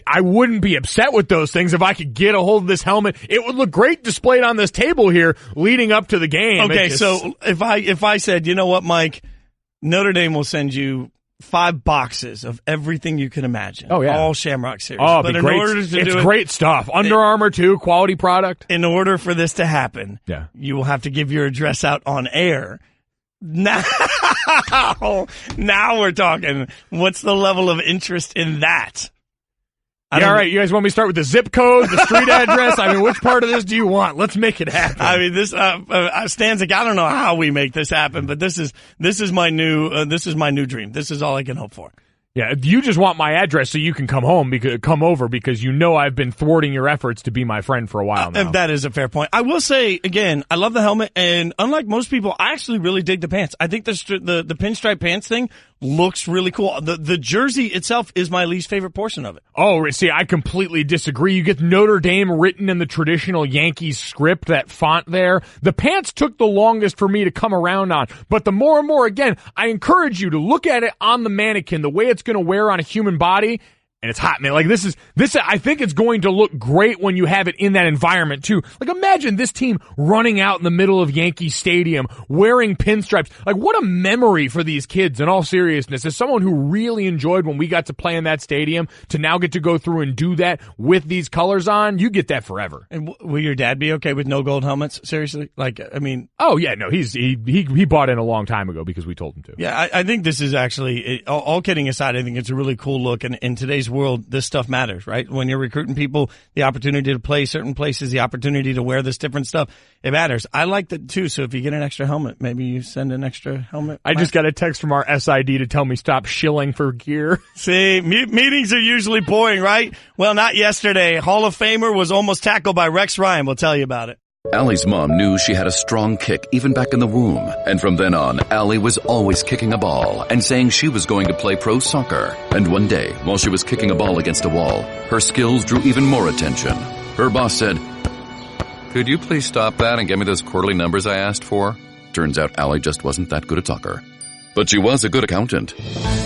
I wouldn't be upset with those things. If I could get a hold of this helmet, it would look great displayed on this table here leading up to the game. Okay, so if I said, you know what, Mike, Notre Dame will send you 5 boxes of everything you can imagine. Oh, yeah. All Shamrock Series. Oh, but it's great stuff. Under Armour, too. Quality product. In order for this to happen, yeah, you will have to give your address out on air. Now we're talking. What's the level of interest in that? All right, you guys want me to start with the zip code, the street address? I mean, which part of this do you want? Let's make it happen. I mean, this Stanzik, I don't know how we make this happen, but this is my new dream. This is all I can hope for. Yeah, you just want my address so you can come over because you know I've been thwarting your efforts to be my friend for a while now. That is a fair point. I will say, again, I love the helmet, and unlike most people, I actually really dig the pants. I think the pinstripe pants thing looks really cool. The jersey itself is my least favorite portion of it. Oh, see, I completely disagree. You get Notre Dame written in the traditional Yankees script, that font there. The pants took the longest for me to come around on, but the more and more, again, I encourage you to look at it on the mannequin, the way it's going to wear on a human body. And it's hot, man. Like, this, I think it's going to look great when you have it in that environment, too. Like, imagine this team running out in the middle of Yankee Stadium, wearing pinstripes. Like, what a memory for these kids, in all seriousness. As someone who really enjoyed when we got to play in that stadium, to now get to go through and do that with these colors on, you get that forever. And will your dad be okay with no gold helmets? Seriously? Like, I mean... Oh, yeah, no, he bought in a long time ago because we told him to. Yeah, I think this is actually, all kidding aside, I think it's a really cool look, and in today's today's world, this stuff matters, right? When you're recruiting people, the opportunity to play certain places, the opportunity to wear this different stuff, it matters. I like that too. So if you get an extra helmet, maybe you send an extra helmet. I just got a text from our SID to tell me stop shilling for gear. See, meetings are usually boring, right? Well, not yesterday. Hall of Famer was almost tackled by Rex Ryan. We'll tell you about it. Allie's mom knew she had a strong kick even back in the womb. And from then on, Allie was always kicking a ball and saying she was going to play pro soccer. And one day, while she was kicking a ball against a wall, her skills drew even more attention. Her boss said, "Could you please stop that and get me those quarterly numbers I asked for?" Turns out Allie just wasn't that good a talker. But she was a good accountant.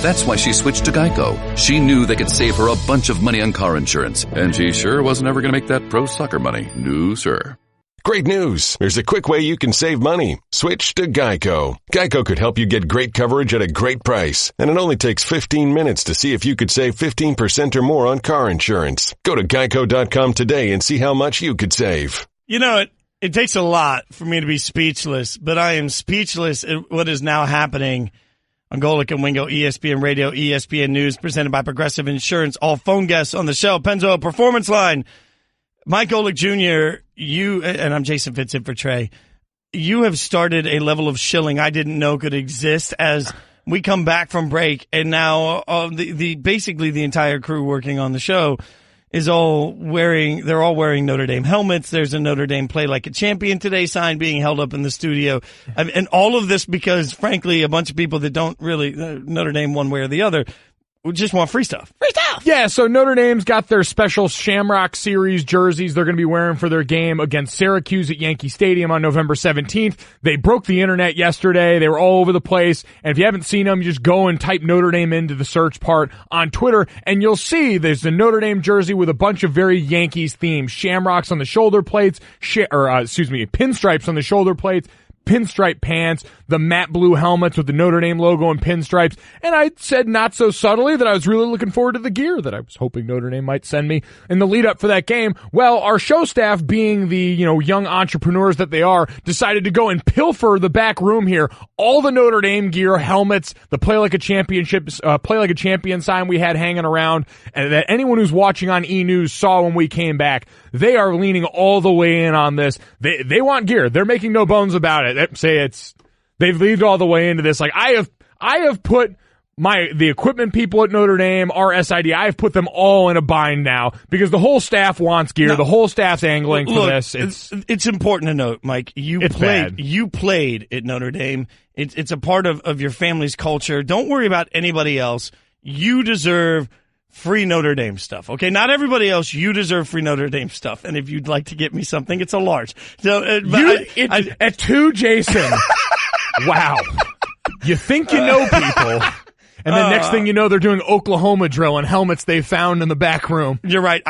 That's why she switched to Geico. She knew they could save her a bunch of money on car insurance. And she sure wasn't ever going to make that pro soccer money. No, sir. Great news. There's a quick way you can save money. Switch to Geico. Geico could help you get great coverage at a great price. And it only takes 15 minutes to see if you could save 15% or more on car insurance. Go to geico.com today and see how much you could save. You know, it takes a lot for me to be speechless, but I am speechless at what is now happening on Golic and Wingo, ESPN Radio, ESPN News, presented by Progressive Insurance. All phone guests on the show, Pennzoil Performance Line. Mike Golic Jr., you, and I'm Jason Fitz in for Trey, you have started a level of shilling I didn't know could exist as we come back from break, and now basically the entire crew working on the show is they're all wearing Notre Dame helmets. There's a Notre Dame Play Like a Champion Today sign being held up in the studio. And all of this because, frankly, a bunch of people that don't really, Notre Dame one way or the other, we just want free stuff. Free stuff! Yeah, so Notre Dame's got their special Shamrock Series jerseys they're going to be wearing for their game against Syracuse at Yankee Stadium on November 17th. They broke the internet yesterday. They were all over the place. And if you haven't seen them, you just go and type Notre Dame into the search part on Twitter, and you'll see there's the Notre Dame jersey with a bunch of very Yankees themes. Shamrocks on the shoulder plates, pinstripes on the shoulder plates, pinstripe pants, the matte blue helmets with the Notre Dame logo and pinstripes. And I said not so subtly that I was really looking forward to the gear that I was hoping Notre Dame might send me in the lead up for that game. Well, our show staff, being the, young entrepreneurs that they are, decided to go and pilfer the back room here. All the Notre Dame gear, helmets, the Play Like a Champion sign we had hanging around, and that anyone who's watching on E-News saw when we came back. They are leaning all the way in on this. They want gear. They're making no bones about it. They've leaned all the way into this. Like I have put the equipment people at Notre Dame, our SID, I have put them all in a bind now because the whole staff wants gear. The whole staff's angling for this. It's important to note, Mike, you played at Notre Dame. It's a part of your family's culture. Don't worry about anybody else. You deserve free Notre Dame stuff. Okay, not everybody else. You deserve free Notre Dame stuff. And if you'd like to get me something, it's a large. So at 2, Jason. Wow. You think you know people. And then next thing you know, they're doing Oklahoma drill and helmets they found in the back room. You're right.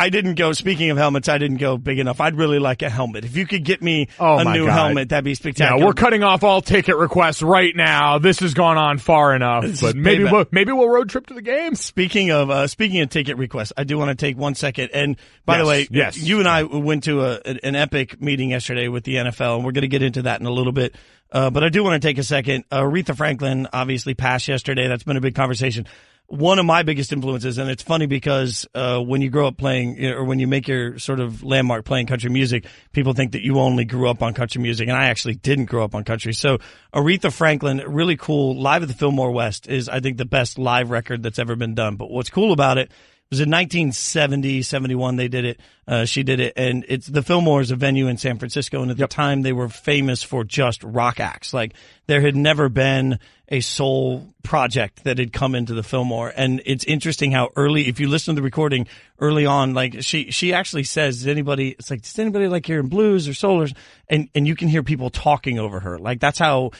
Speaking of helmets, I didn't go big enough. I'd really like a helmet. If you could get me a new helmet, that'd be spectacular. Yeah, we're cutting off all ticket requests right now. This has gone on far enough. But maybe we'll road trip to the game. Speaking of ticket requests, I do want to take 1 second. And by the way, you and I went to an epic meeting yesterday with the NFL, and we're going to get into that in a little bit. But I do want to take a second. Aretha Franklin obviously passed yesterday. That's been a big conversation. One of my biggest influences, and it's funny because when you grow up playing, or when you make your sort of landmark playing country music, people think that you only grew up on country music, and I actually didn't grow up on country. So Aretha Franklin, really cool, Live at the Fillmore West is, I think, the best live record that's ever been done. But what's cool about it, it was in 1970, 71 they did it. She did it, and the Fillmore is a venue in San Francisco, and at the time they were famous for just rock acts. Like, there had never been a soul project that had come into the Fillmore, and it's interesting how early, if you listen to the recording early on, like she actually says, does anybody like hearing blues or soul? And you can hear people talking over her. Like, that's how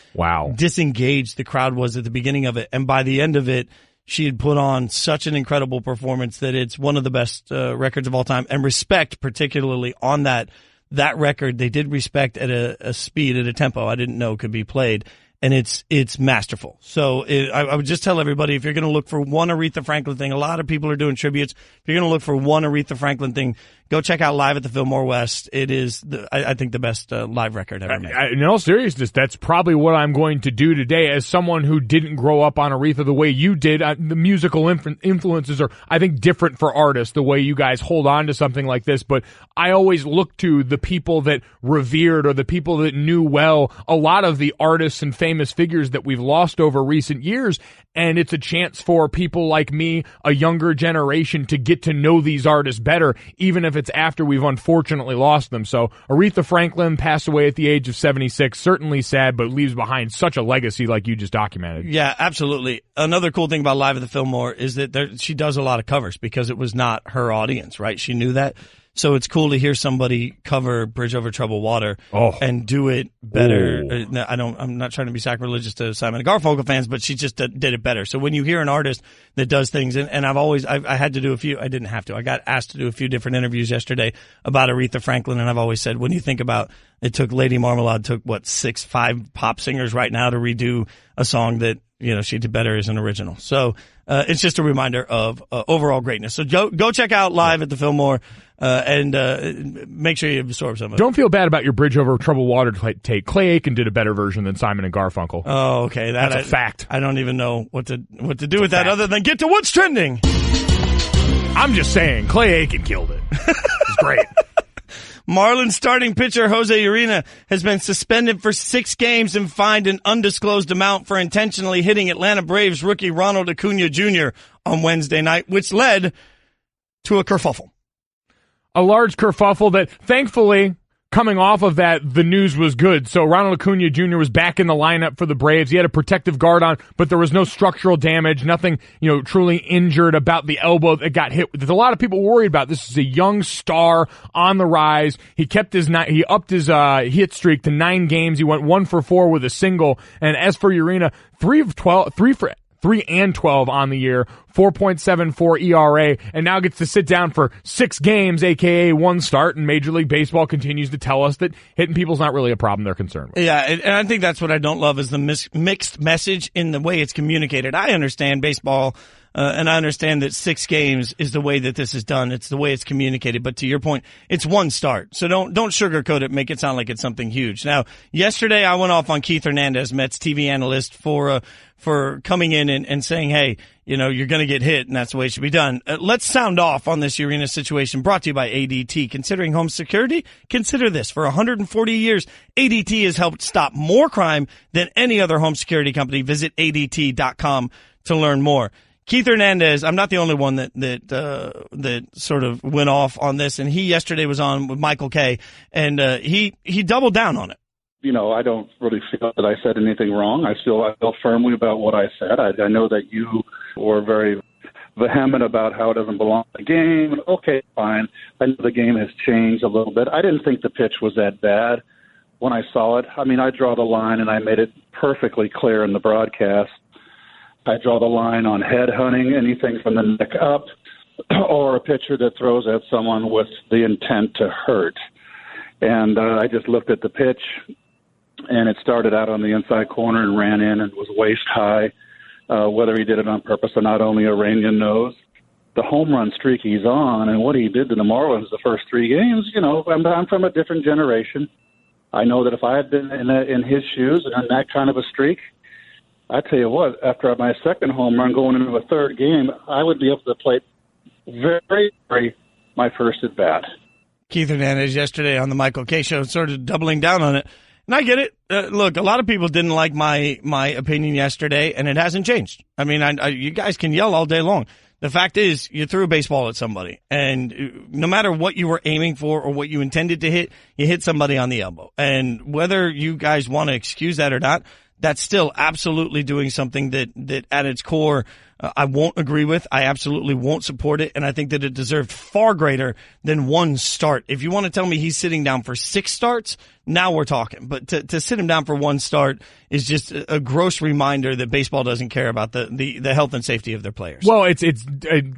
disengaged the crowd was at the beginning of it, and by the end of it, she had put on such an incredible performance that it's one of the best records of all time. And respect, particularly on that record, they did respect at a speed, at a tempo I didn't know could be played. And it's masterful. So I would just tell everybody, if you're going to look for one Aretha Franklin thing, a lot of people are doing tributes. If you're going to look for one Aretha Franklin thing, go check out Live at the Fillmore West. It is, I think, the best live record ever made. In all seriousness, that's probably what I'm going to do today. As someone who didn't grow up on Aretha the way you did, the musical influences are, I think, different for artists, the way you guys hold on to something like this. But I always look to the people that revered or the people that knew well a lot of the artists and famous figures that we've lost over recent years. And it's a chance for people like me, a younger generation, to get to know these artists better, even if it's after we've unfortunately lost them. So Aretha Franklin passed away at the age of 76. Certainly sad, but leaves behind such a legacy like you just documented. Yeah, absolutely. Another cool thing about Live at the Fillmore is that she does a lot of covers because it was not her audience, right? She knew that. So it's cool to hear somebody cover Bridge Over Troubled Water and do it better. I'm not trying to be sacrilegious to Simon and Garfunkel fans, but she just did it better. So when you hear an artist that does things, and I had to do a few, I didn't have to, I got asked to do a few different interviews yesterday about Aretha Franklin, and I've always said, when you think about, it took Lady Marmalade, five pop singers right now to redo a song that, she did better as an original. So, it's just a reminder of overall greatness. So go check out Live at the Fillmore, and make sure you absorb some of it. Don't feel bad about your Bridge Over Troubled Water take. Clay Aiken did a better version than Simon and Garfunkel. Oh, okay. That's a fact. I don't even know what to do with that other than get to what's trending. I'm just saying, Clay Aiken killed it. It's great. Marlins starting pitcher Jose Urena has been suspended for 6 games and fined an undisclosed amount for intentionally hitting Atlanta Braves rookie Ronald Acuna Jr. on Wednesday night, which led to a kerfuffle. A large kerfuffle that, thankfully, coming off of that, the news was good. So Ronald Acuna Jr. was back in the lineup for the Braves. He had a protective guard on, but there was no structural damage, nothing, truly injured about the elbow that got hit. There's a lot of people worried about this. This is a young star on the rise. He upped his hit streak to 9 games. He went 1 for 4 with a single. And as for Urena, 3 and 12 on the year, 4.74 ERA, and now gets to sit down for 6 games, aka 1 start, and Major League Baseball continues to tell us that hitting people's not really a problem they're concerned with. Yeah, and I think that's what I don't love is the mixed message in the way it's communicated. I understand baseball, and I understand that 6 games is the way that this is done. It's the way it's communicated. But to your point, it's 1 start. So don't sugarcoat it, make it sound like it's something huge. Now, yesterday I went off on Keith Hernandez, Mets TV analyst, for coming in and saying, hey, you're going to get hit, and that's the way it should be done. Let's sound off on this Urena situation, brought to you by ADT. Considering home security? Consider this. For 140 years, ADT has helped stop more crime than any other home security company. Visit ADT.com to learn more. Keith Hernandez, I'm not the only one that sort of went off on this, and he yesterday was on with Michael Kay, and he doubled down on it. I don't really feel that I said anything wrong. I feel firmly about what I said. I know that you were very vehement about how it doesn't belong in the game. Okay, fine. I know the game has changed a little bit. I didn't think the pitch was that bad when I saw it. I mean, I draw the line, and I made it perfectly clear in the broadcast. I draw the line on head hunting, anything from the neck up, or a pitcher that throws at someone with the intent to hurt. And I just looked at the pitch, and it started out on the inside corner and ran in and was waist high. Whether he did it on purpose or not, only Iranian knows. The home run streak he's on and what he did to the Marlins the first 3 games, I'm from a different generation. I know that if I had been in his shoes and on that kind of a streak, I tell you what, after my second home run going into a 3rd game, I would be up to the plate very, very my first at bat. Keith Hernandez yesterday on the Michael Kay Show, sort of doubling down on it. And I get it. Look, a lot of people didn't like my opinion yesterday, and it hasn't changed. I mean, you guys can yell all day long. The fact is, you threw a baseball at somebody, and no matter what you were aiming for or what you intended to hit, you hit somebody on the elbow. And whether you guys want to excuse that or not, that's still absolutely doing something that at its core, I won't agree with. I absolutely won't support it. And I think that it deserved far greater than 1 start. If you want to tell me he's sitting down for 6 starts, now we're talking. But to sit him down for 1 start is just a gross reminder that baseball doesn't care about the health and safety of their players. Well, it's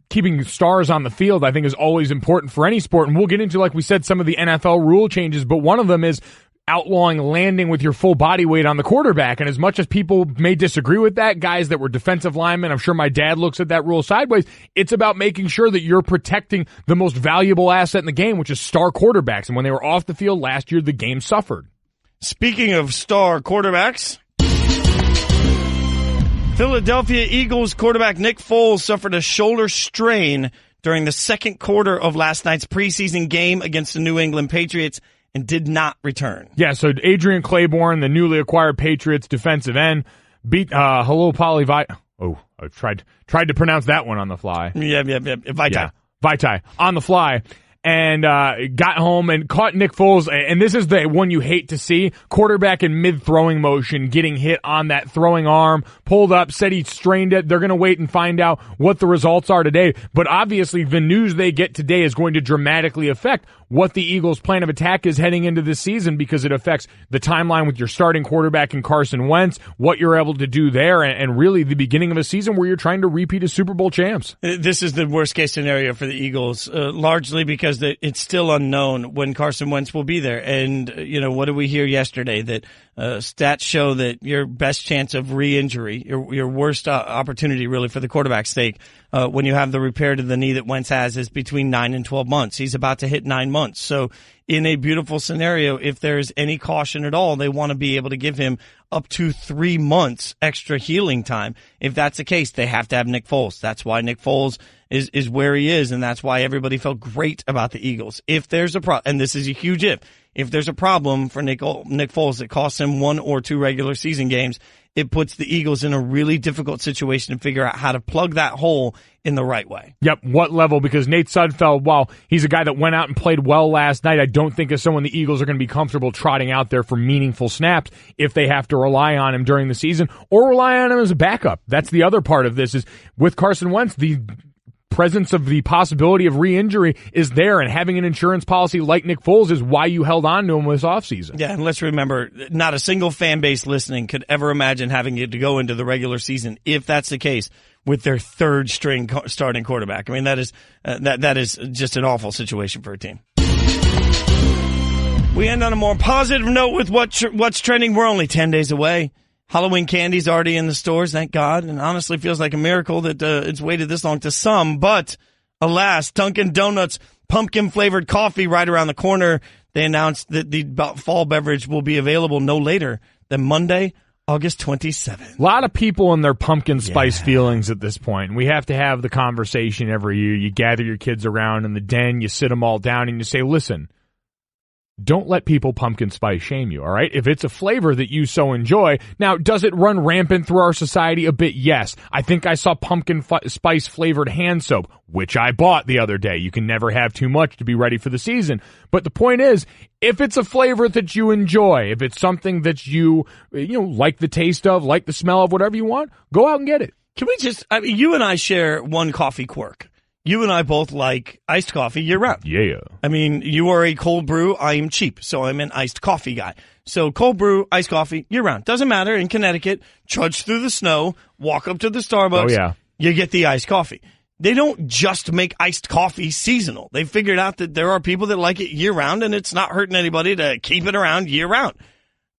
keeping stars on the field, I think, is always important for any sport. And we'll get into, like we said, some of the NFL rule changes. But one of them is, outlawing landing with your full body weight on the quarterback. And as much as people may disagree with that, guys that were defensive linemen, I'm sure my dad looks at that rule sideways. It's about making sure that you're protecting the most valuable asset in the game, which is star quarterbacks. And when they were off the field last year, the game suffered. Speaking of star quarterbacks, Philadelphia Eagles quarterback Nick Foles suffered a shoulder strain during the second quarter of last night's preseason game against the New England Patriots and did not return. Yeah, so Adrian Claiborne, the newly acquired Patriots defensive end, beat Vitae. Oh, I tried to pronounce that one on the fly. Yeah, Vitae on the fly. And got home and caught Nick Foles, and this is the one you hate to see. Quarterback in mid-throwing motion, getting hit on that throwing arm, pulled up, said he strained it. They're going to wait and find out what the results are today. But obviously, the news they get today is going to dramatically affect what the Eagles' plan of attack is heading into this season, because it affects the timeline with your starting quarterback in Carson Wentz, what you're able to do there, and really the beginning of a season where you're trying to repeat as Super Bowl champs. This is the worst-case scenario for the Eagles, largely because it's still unknown when Carson Wentz will be there. And, what did we hear yesterday? That stats show that your best chance of re-injury, your worst opportunity really for the quarterback's sake, when you have the repair to the knee that Wentz has, is between 9 and 12 months. He's about to hit 9 months. So in a beautiful scenario, if there's any caution at all, they want to be able to give him up to 3 months extra healing time. If that's the case, they have to have Nick Foles. That's why Nick Foles is where he is, and that's why everybody felt great about the Eagles. If there's a problem, and this is a huge if there's a problem for Nick Foles that costs him 1 or 2 regular season games, it puts the Eagles in a really difficult situation to figure out how to plug that hole in the right way. Yep, what level? Because Nate Sudfeld, while he's a guy that went out and played well last night, I don't think is someone the Eagles are going to be comfortable trotting out there for meaningful snaps if they have to rely on him during the season or rely on him as a backup. That's the other part of this, is with Carson Wentz, the presence of the possibility of re-injury is there, and having an insurance policy like Nick Foles is why you held on to him this offseason. Yeah, and let's remember, not a single fan base listening could ever imagine having it to go into the regular season, if that's the case, with their third string starting quarterback. I mean, that is just an awful situation for a team. We end on a more positive note with what's trending. We're only 10 days away. Halloween candy's already in the stores, thank God, and honestly feels like a miracle that it's waited this long to some. But alas, Dunkin' Donuts pumpkin-flavored coffee right around the corner. They announced that the fall beverage will be available no later than Monday, August 27th. A lot of people in their pumpkin spice feelings at this point. We have to have the conversation every year. You gather your kids around in the den, you sit them all down, and you say, listen, don't let people pumpkin spice shame you, all right? If it's a flavor that you so enjoy. Now, does it run rampant through our society a bit? Yes. I think I saw pumpkin spice flavored hand soap, which I bought the other day. You can never have too much to be ready for the season. But the point is, if it's a flavor that you enjoy, if it's something that you like the taste of, like the smell of, whatever you want, go out and get it. Can we you and I share one coffee quirk. You and I both like iced coffee year-round. Yeah. I mean, you are a cold brew. I am cheap, so I'm an iced coffee guy. So cold brew, iced coffee year-round. Doesn't matter. In Connecticut, trudge through the snow, walk up to the Starbucks. Oh, yeah. You get the iced coffee. They don't just make iced coffee seasonal. They figured out that there are people that like it year-round, and it's not hurting anybody to keep it around year-round.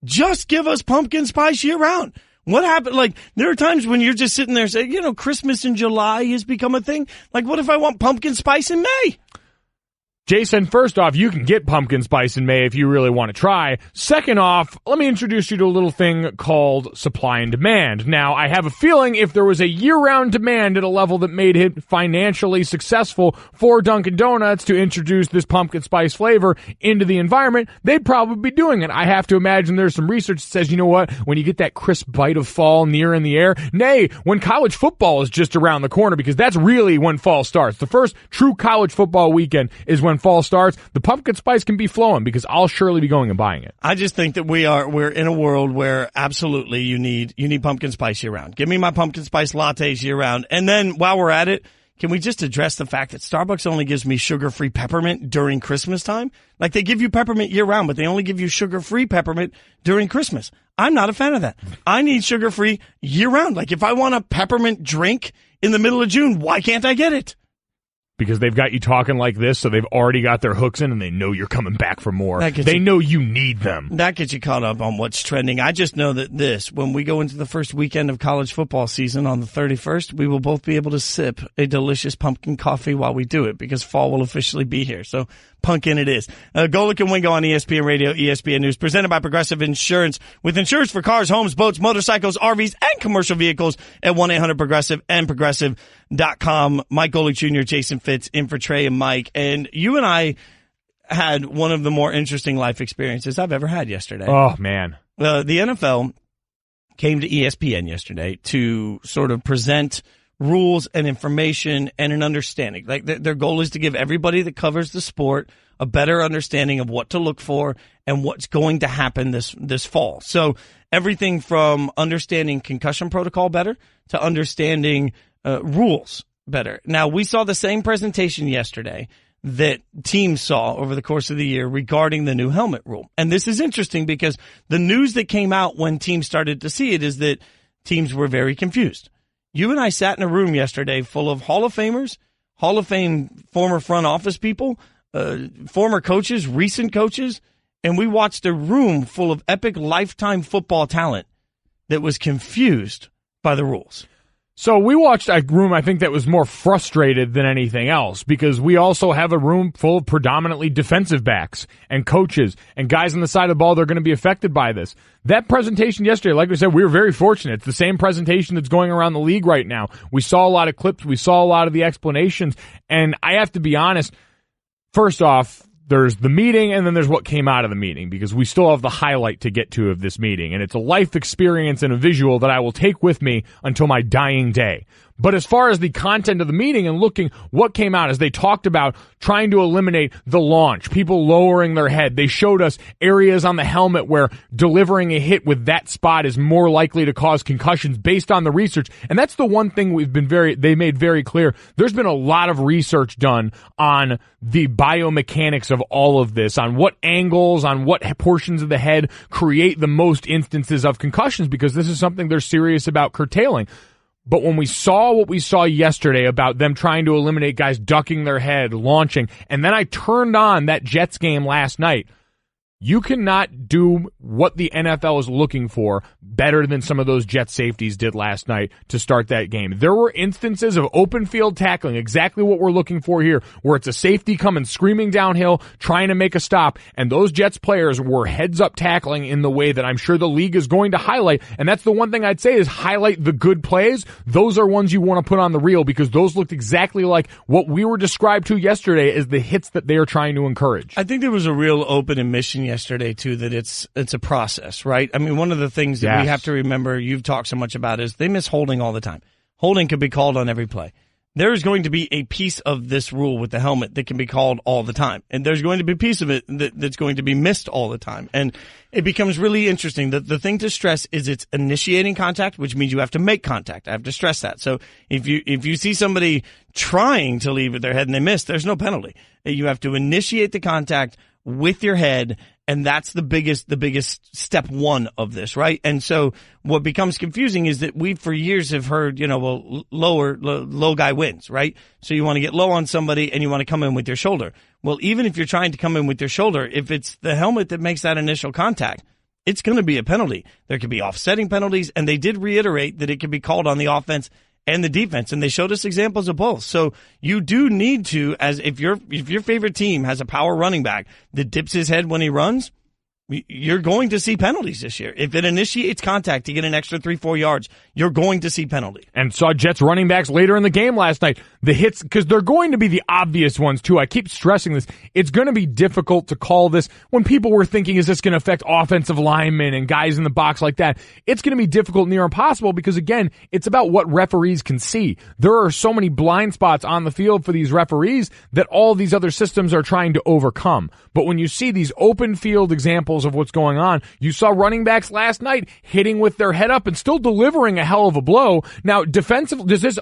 Just give us pumpkin spice year-round. What happened? Like, there are times when you're just sitting there saying, Christmas in July has become a thing. Like, what if I want pumpkin spice in May? Jason, first off, you can get pumpkin spice in May if you really want to try. Second off, let me introduce you to a little thing called supply and demand. Now, I have a feeling if there was a year-round demand at a level that made it financially successful for Dunkin' Donuts to introduce this pumpkin spice flavor into the environment, they'd probably be doing it. I have to imagine there's some research that says, you know what, when you get that crisp bite of fall near in the air, nay, when college football is just around the corner, because that's really when fall starts. The first true college football weekend is when fall starts. The pumpkin spice can be flowing, because I'll surely be going and buying it. I just think that we're in a world where absolutely you need pumpkin spice year round. Give me my pumpkin spice lattes year round. And then while we're at it, can we just address the fact that Starbucks only gives me sugar-free peppermint during Christmas time? Like, they give you peppermint year round, but they only give you sugar-free peppermint during Christmas. I'm not a fan of that. I need sugar-free year round. Like, if I want a peppermint drink in the middle of June, why can't I get it? because they've got you talking like this, so they've already got their hooks in and they know you're coming back for more. They know you need them. That gets you caught up on what's trending. I just know that when we go into the first weekend of college football season on the 31st, we will both be able to sip a delicious pumpkin coffee while we do it because fall will officially be here. So pumpkin it is. Golic and Wingo on ESPN Radio, ESPN News, presented by Progressive Insurance. With insurance for cars, homes, boats, motorcycles, RVs, and commercial vehicles at 1-800-PROGRESSIVE and Progressive.com. Mike Golic Jr., Jason Fitz, in for Trey and Mike. And you and I had one of the more interesting life experiences I've ever had yesterday. Oh, man. The NFL came to ESPN yesterday to sort of present rules and information and an understanding. Like their goal is to give everybody that covers the sport a better understanding of what to look for and what's going to happen this fall. So everything from understanding concussion protocol better to understanding rules better. Now, we saw the same presentation yesterday that teams saw over the course of the year regarding the new helmet rule. And this is interesting because the news that came out when teams started to see it is that teams were very confused. You and I sat in a room yesterday full of Hall of Famers, Hall of Fame former front office people, former coaches, recent coaches, and we watched a room full of epic lifetime football talent that was confused by the rules. So we watched a room, I think, that was more frustrated than anything else because we also have a room full of predominantly defensive backs and coaches and guys on the side of the ball that are going to be affected by this. That presentation yesterday, like we said, we were very fortunate. It's the same presentation that's going around the league right now. We saw a lot of clips. We saw a lot of the explanations. And I have to be honest, first off, there's the meeting and then there's what came out of the meeting because we still have the highlight to get to of this meeting. And it's a life experience and a visual that I will take with me until my dying day. But as far as the content of the meeting and looking what came out as they talked about trying to eliminate the launch, people lowering their head. They showed us areas on the helmet where delivering a hit with that spot is more likely to cause concussions based on the research. And that's the one thing they made very clear. There's been a lot of research done on the biomechanics of all of this, on what angles, on what portions of the head create the most instances of concussions because this is something they're serious about curtailing. But when we saw what we saw yesterday about them trying to eliminate guys ducking their head, launching, and then I turned on that Jets game last night, you cannot do what the NFL is looking for better than some of those Jet safeties did last night to start that game. There were instances of open field tackling, exactly what we're looking for here, where it's a safety coming screaming downhill, trying to make a stop, and those Jets players were heads-up tackling in the way that I'm sure the league is going to highlight, and that's the one thing I'd say is highlight the good plays. Those are ones you want to put on the reel because those looked exactly like what we were described to yesterday as the hits that they are trying to encourage. I think there was a real open admission yesterday, too, that it's a process, right? I mean, one of the things that we have to remember, you've talked so much about, is they miss holding all the time. Holding could be called on every play. There is going to be a piece of this rule with the helmet that can be called all the time. And there's going to be a piece of it that's going to be missed all the time. And it becomes really interesting. The thing to stress is it's initiating contact, which means you have to make contact. I have to stress that. So if you see somebody trying to leave with their head and they miss, there's no penalty. You have to initiate the contact with your head, and that's the biggest step one of this, right? And so what becomes confusing is that we for years have heard, low guy wins, right? So you want to get low on somebody and you want to come in with your shoulder. Well, even if you're trying to come in with your shoulder, if it's the helmet that makes that initial contact, it's going to be a penalty. There could be offsetting penalties, and they did reiterate that it could be called on the offense and the defense, and they showed us examples of both. So you do need to, as if your favorite team has a power running back that dips his head when he runs, you're going to see penalties this year. If it initiates contact to get an extra 3-4 yards, you're going to see penalty. And saw Jets running backs later in the game last night. The hits, because they're going to be the obvious ones too. I keep stressing this. It's going to be difficult to call this when people were thinking, is this going to affect offensive linemen and guys in the box like that? It's going to be difficult, near impossible, because again, it's about what referees can see. There are so many blind spots on the field for these referees that all these other systems are trying to overcome. But when you see these open field examples of what's going on, you saw running backs last night hitting with their head up and still delivering a hell of a blow. Now, defensively, does this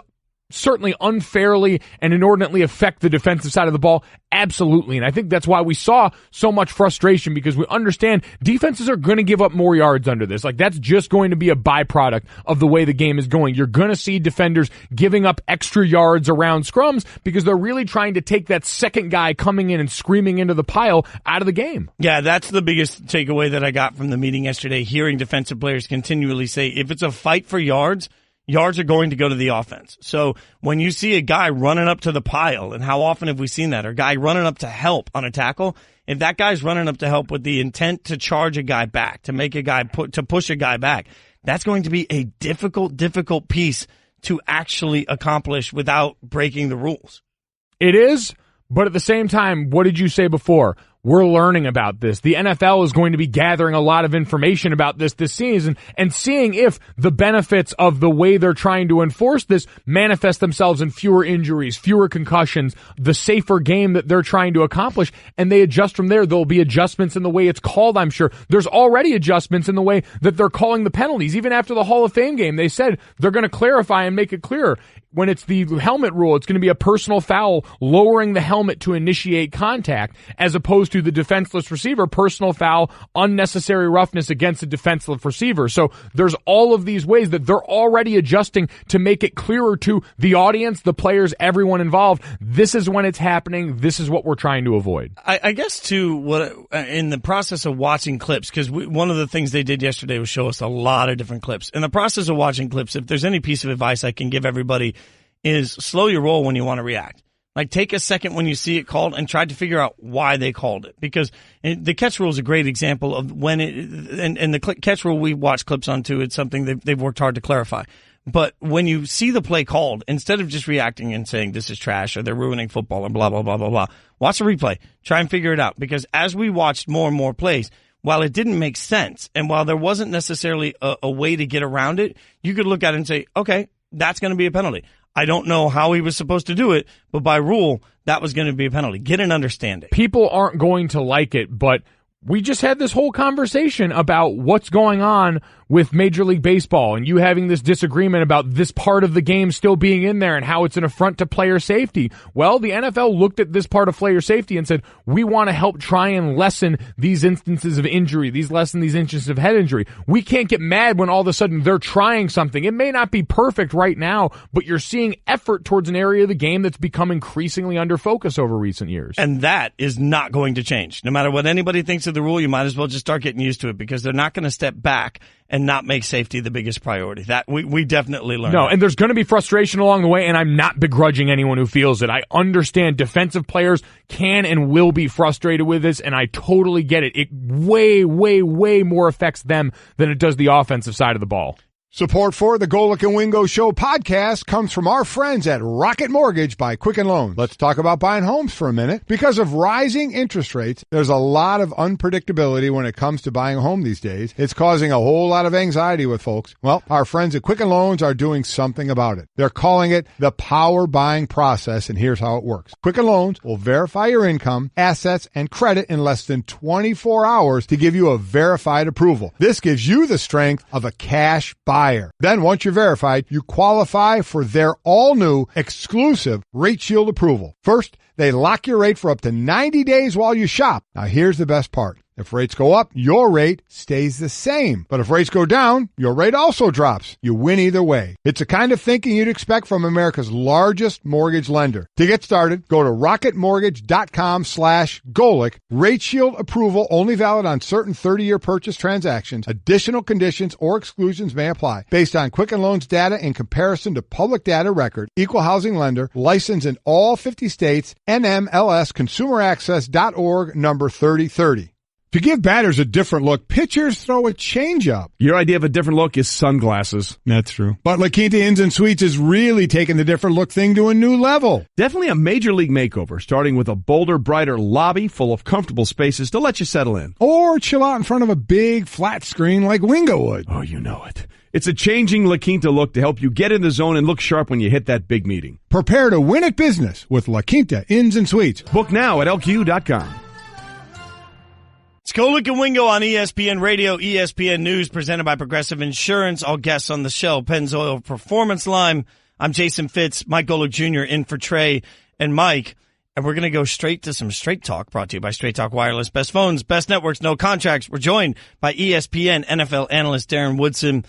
certainly unfairly and inordinately affect the defensive side of the ball? Absolutely. And I think that's why we saw so much frustration, because we understand defenses are going to give up more yards under this. Like, that's just going to be a byproduct of the way the game is going. You're going to see defenders giving up extra yards around scrums because they're really trying to take that second guy coming in and screaming into the pile out of the game. Yeah, that's the biggest takeaway that I got from the meeting yesterday, hearing defensive players continually say, if it's a fight for yards are going to go to the offense. So when you see a guy running up to the pile, and how often have we seen that, or a guy running up to help on a tackle, if that guy's running up to help with the intent to charge a guy back, to make a guy to push a guy back, that's going to be a difficult piece to actually accomplish without breaking the rules. It is, but at the same time, what did you say before? We're learning about this. The NFL is going to be gathering a lot of information about this season and seeing if the benefits of the way they're trying to enforce this manifest themselves in fewer injuries, fewer concussions, the safer game that they're trying to accomplish, and they adjust from there. There'll be adjustments in the way it's called, I'm sure. There's already adjustments in the way that they're calling the penalties. Even after the Hall of Fame game, they said they're going to clarify and make it clearer. When it's the helmet rule, it's going to be a personal foul, lowering the helmet to initiate contact, as opposed to the defenseless receiver, personal foul, unnecessary roughness against a defenseless receiver. So there's all of these ways that they're already adjusting to make it clearer to the audience, the players, everyone involved. This is when it's happening. This is what we're trying to avoid. I guess, too, what in the process of watching clips, because one of the things they did yesterday was show us a lot of different clips. In the process of watching clips, if there's any piece of advice I can give everybody, is slow your roll when you want to react. Like, take a second when you see it called and try to figure out why they called it. Because the catch rule is a great example of when and the catch rule we watch clips on too, it's something they've worked hard to clarify. But when you see the play called, instead of just reacting and saying this is trash or they're ruining football and blah, blah, blah, blah, blah, watch the replay. Try and figure it out. Because as we watched more and more plays, while it didn't make sense and while there wasn't necessarily a way to get around it, you could look at it and say, okay, that's going to be a penalty. I don't know how he was supposed to do it, but by rule, that was going to be a penalty. Get an understanding. People aren't going to like it, but we just had this whole conversation about what's going on with Major League Baseball and you having this disagreement about this part of the game still being in there and how it's an affront to player safety. Well, the NFL looked at this part of player safety and said, we want to help try and lessen these instances of injury, lessen these instances of head injury. We can't get mad when all of a sudden they're trying something. It may not be perfect right now, but you're seeing effort towards an area of the game that's become increasingly under focus over recent years. And that is not going to change. No matter what anybody thinks of the rule, you might as well just start getting used to it, because they're not going to step back and not make safety the biggest priority. That we definitely learned. No, that. And there's going to be frustration along the way, and I'm not begrudging anyone who feels it. I understand defensive players can and will be frustrated with this, and I totally get it. It way, way, way more affects them than it does the offensive side of the ball. Support for the Golic and Wingo Show podcast comes from our friends at Rocket Mortgage by Quicken Loans. Let's talk about buying homes for a minute. Because of rising interest rates, there's a lot of unpredictability when it comes to buying a home these days. It's causing a whole lot of anxiety with folks. Well, our friends at Quicken Loans are doing something about it. They're calling it the power buying process, and here's how it works. Quicken Loans will verify your income, assets, and credit in less than 24 hours to give you a verified approval. This gives you the strength of a cash buyer. Then once you're verified, you qualify for their all-new exclusive Rate Shield approval. First, they lock your rate for up to 90 days while you shop. Now here's the best part. If rates go up, your rate stays the same. But if rates go down, your rate also drops. You win either way. It's the kind of thinking you'd expect from America's largest mortgage lender. To get started, go to rocketmortgage.com/Golic. Rate Shield approval only valid on certain 30-year purchase transactions. Additional conditions or exclusions may apply. Based on Quicken Loans data in comparison to public data record. Equal housing lender. Licensed in all 50 states. NMLS ConsumerAccess.org number 3030. To give batters a different look, pitchers throw a changeup. Your idea of a different look is sunglasses. That's true. But La Quinta Inns and Suites is really taking the different look thing to a new level. Definitely a major league makeover, starting with a bolder, brighter lobby full of comfortable spaces to let you settle in. Or chill out in front of a big flat screen like Wingo would. Oh, you know it. It's a changing La Quinta look to help you get in the zone and look sharp when you hit that big meeting. Prepare to win at business with La Quinta Inns and Suites. Book now at LQ.com. It's Golic and Wingo on ESPN Radio, ESPN News, presented by Progressive Insurance. All guests on the show, Pennzoil Performance Line. I'm Jason Fitz, Mike Golic Jr. in for Trey and Mike. And we're going to go straight to some Straight Talk, brought to you by Straight Talk Wireless. Best phones, best networks, no contracts. We're joined by ESPN NFL analyst Darren Woodson.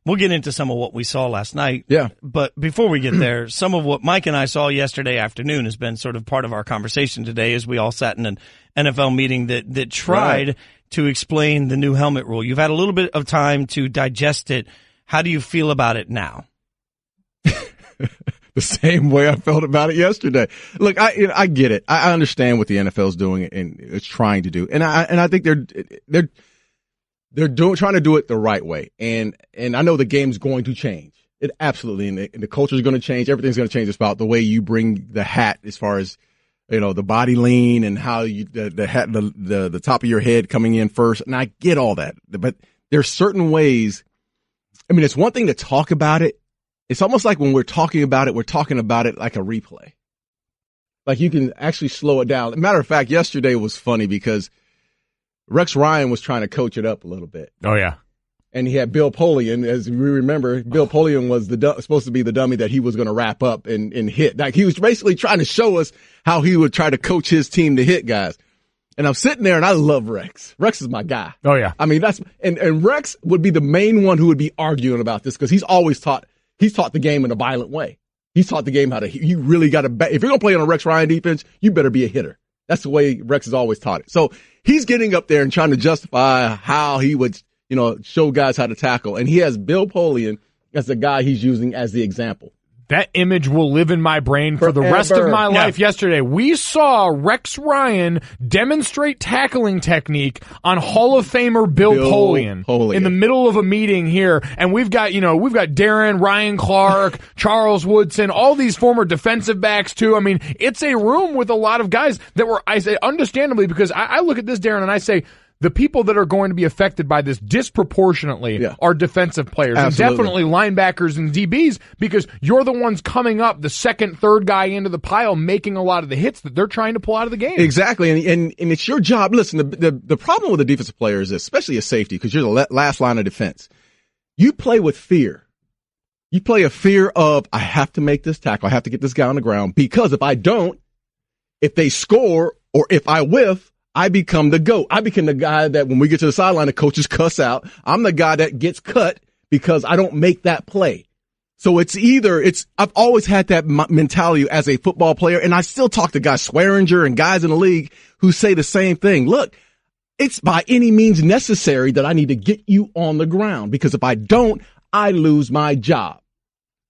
We'll get into some of what we saw last night. Yeah. But before we get there, some of what Mike and I saw yesterday afternoon has been sort of part of our conversation today as we all sat in an NFL meeting that tried to explain the new helmet rule. You've had a little bit of time to digest it. How do you feel about it now? The same way I felt about it yesterday. Look, I get it. I understand what the NFL is doing and it's trying to do, and I think they're trying to do it the right way. And I know the game's going to change. It absolutely, and the culture is going to change. Everything's going to change. It's about the way you bring the hat, as far as the body lean and how you the hat, the top of your head coming in first. And I get all that, but there's certain ways. I mean, it's one thing to talk about it. It's almost like when we're talking about it like a replay. Like you can actually slow it down. Matter of fact, yesterday was funny because Rex Ryan was trying to coach it up a little bit. Oh, yeah. And he had Bill Polian. As we remember, Bill Polian was supposed to be the dummy that he was going to wrap up and hit. Like he was basically trying to show us how he would try to coach his team to hit guys. And I'm sitting there and I love Rex. Rex is my guy. Oh, yeah. I mean, and Rex would be the main one who would be arguing about this because he's taught the game in a violent way. He's taught the game you really got to, if you're going to play on a Rex Ryan defense, you better be a hitter. That's the way Rex has always taught it. So he's getting up there and trying to justify how he would, show guys how to tackle. And he has Bill Polian as the guy he's using as the example. That image will live in my brain for the rest of my life. Yesterday, we saw Rex Ryan demonstrate tackling technique on Hall of Famer Bill Polian in the middle of a meeting here. And we've got Darren, Ryan Clark, Charles Woodson, all these former defensive backs too. I mean, it's a room with a lot of guys that were, I say understandably, because I look at this, Darren, and I say, the people that are going to be affected by this disproportionately are defensive players. Absolutely. And definitely linebackers and DBs, because you're the ones coming up, the second, third guy into the pile, making a lot of the hits that they're trying to pull out of the game. Exactly. And it's your job. Listen, the problem with the defensive player is this, especially a safety, because you're the last line of defense. You play with fear. You play a fear of, I have to make this tackle. I have to get this guy on the ground, because if I don't, if they score or if I whiff, I become the GOAT. I become the guy that when we get to the sideline, the coaches cuss out. I'm the guy that gets cut because I don't make that play. So I've always had that mentality as a football player, and I still talk to guys, Swearinger and guys in the league who say the same thing. Look, it's by any means necessary that I need to get you on the ground, because if I don't, I lose my job.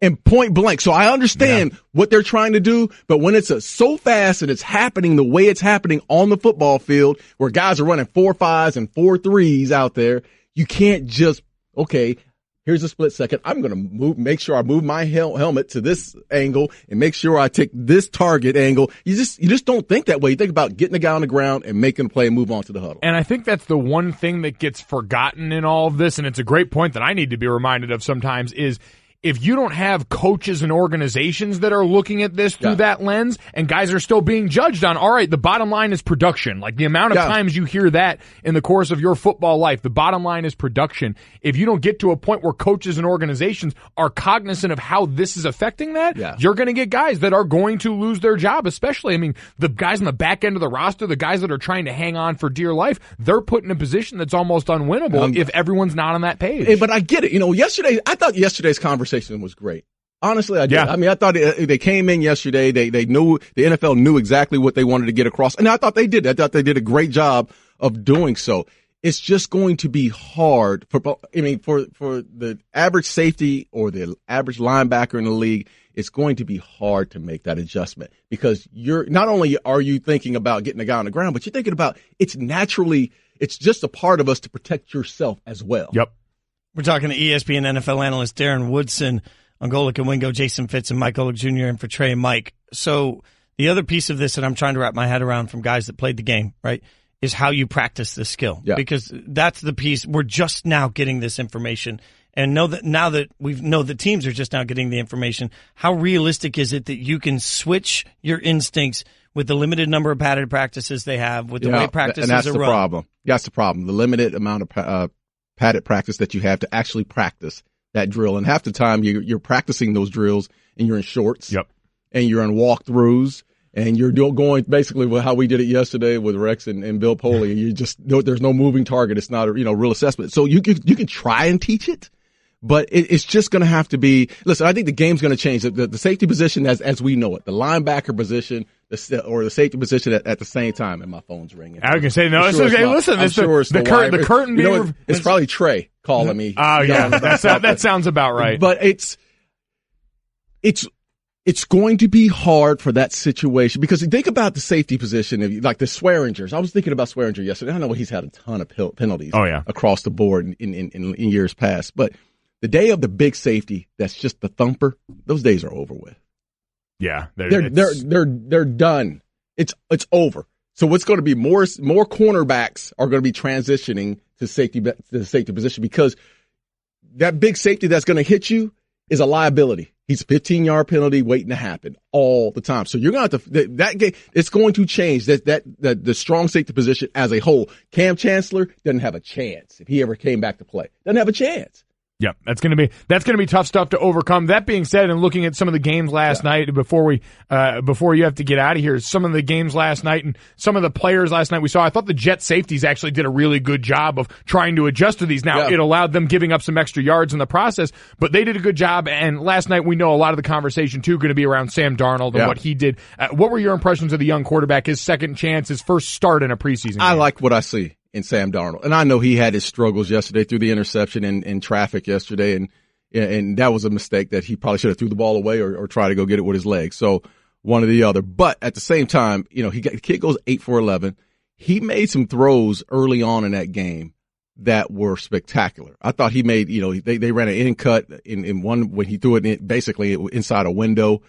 And point blank. So I understand what they're trying to do, but when it's so fast and it's happening the way it's happening on the football field, where guys are running 4.5s and 4.3s out there, you can't just, okay, here's a split second. I'm going to make sure I move my helmet to this angle and make sure I take this target angle. You just don't think that way. You think about getting the guy on the ground and making a play and move on to the huddle. And I think that's the one thing that gets forgotten in all of this, and it's a great point that I need to be reminded of sometimes, is if you don't have coaches and organizations that are looking at this through that lens, and guys are still being judged on, all right, the bottom line is production. Like the amount of times you hear that in the course of your football life, the bottom line is production. If you don't get to a point where coaches and organizations are cognizant of how this is affecting that, you're going to get guys that are going to lose their job, especially, I mean, the guys on the back end of the roster, the guys that are trying to hang on for dear life, they're put in a position that's almost unwinnable if everyone's not on that page. But I get it. I thought yesterday's conversation was great. Honestly, I did. I mean, I thought they came in yesterday. They knew, the NFL knew exactly what they wanted to get across. And I thought they did. I thought they did a great job of doing so. It's just going to be hard for the average safety or the average linebacker in the league. It's going to be hard to make that adjustment, because you're not only are you thinking about getting a guy on the ground, but you're thinking about it's just a part of us to protect yourself as well. Yep. We're talking to ESPN NFL analyst Darren Woodson on Golic and Wingo, Jason Fitz and Mike Golic Jr. and for Trey and Mike. So the other piece of this that I'm trying to wrap my head around from guys that played the game, right, is how you practice this skill. Yeah. Because that's the piece. We're just now getting this information. And now that we know the teams are just now getting the information, how realistic is it that you can switch your instincts with the limited number of padded practices they have, with the way practices are run? And that's the problem. That's the problem. The limited amount of padded practice that you have to actually practice that drill. And half the time you're practicing those drills and you're in shorts. Yep. And you're in walkthroughs. And you're going basically with how we did it yesterday with Rex and Bill Poley. You just there's no moving target. It's not a real assessment. So you can try and teach it, but it's just going to have to be. Listen, I think the game's going to change. The safety position as we know it, the linebacker position, or the safety position at the same time. And my phone's ringing. I was going to say no. It's okay. Listen, it's the curtain. It's probably Trey calling me. Oh yeah, that sounds about right. But it's going to be hard for that situation because think about the safety position, like the Swearingers. I was thinking about Swearinger yesterday. I know he's had a ton of penalties across the board in years past, but the day of the big safety that's just the thumper, those days are over with. Yeah, they're done. It's over. So what's going to be more cornerbacks are going to be transitioning to the safety position because that big safety that's going to hit you is a liability. He's a 15-yard penalty waiting to happen all the time. So you're going to have to that game. It's going to change that the strong safety position as a whole. Cam Chancellor doesn't have a chance if he ever came back to play. Doesn't have a chance. Yeah, that's going to be tough stuff to overcome. That being said, and looking at some of the games last night before you have to get out of here, some of the games last night and some of the players last night we saw, I thought the Jet safeties actually did a really good job of trying to adjust to these. Now, it allowed them giving up some extra yards in the process, but they did a good job. And last night we know a lot of the conversation too going to be around Sam Darnold and what he did. What were your impressions of the young quarterback, his second chance, his first start in a preseason game? I like what I see in Sam Darnold. And I know he had his struggles yesterday through the interception and traffic yesterday. And that was a mistake that he probably should have threw the ball away or tried to go get it with his legs. So one or the other. But at the same time, the kid goes 8 for 11. He made some throws early on in that game that were spectacular. I thought he made, they ran an in cut in one when he threw it basically inside a window.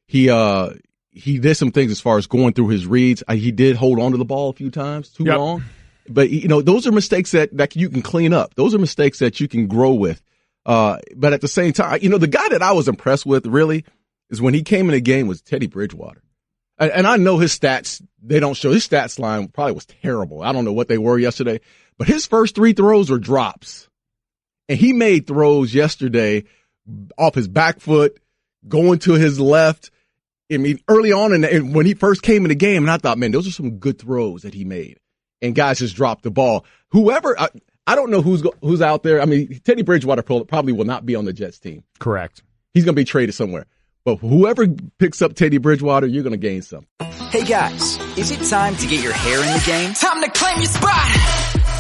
He did some things as far as going through his reads. He did hold on to the ball a few times too long. But, those are mistakes that you can clean up. Those are mistakes that you can grow with. But at the same time, the guy that I was impressed with really is when he came in the game was Teddy Bridgewater. And I know his stats, they don't show. His stats line probably was terrible. I don't know what they were yesterday. But his first 3 throws were drops. And he made throws yesterday off his back foot, going to his left. I mean, early on and when he first came in the game, and I thought, man, those are some good throws that he made. And guys just dropped the ball. Whoever, I don't know who's out there. I mean, Teddy Bridgewater probably will not be on the Jets team. Correct. He's going to be traded somewhere. But whoever picks up Teddy Bridgewater, you're going to gain something. Hey guys, is it time to get your hair in the game? Time to claim your spot!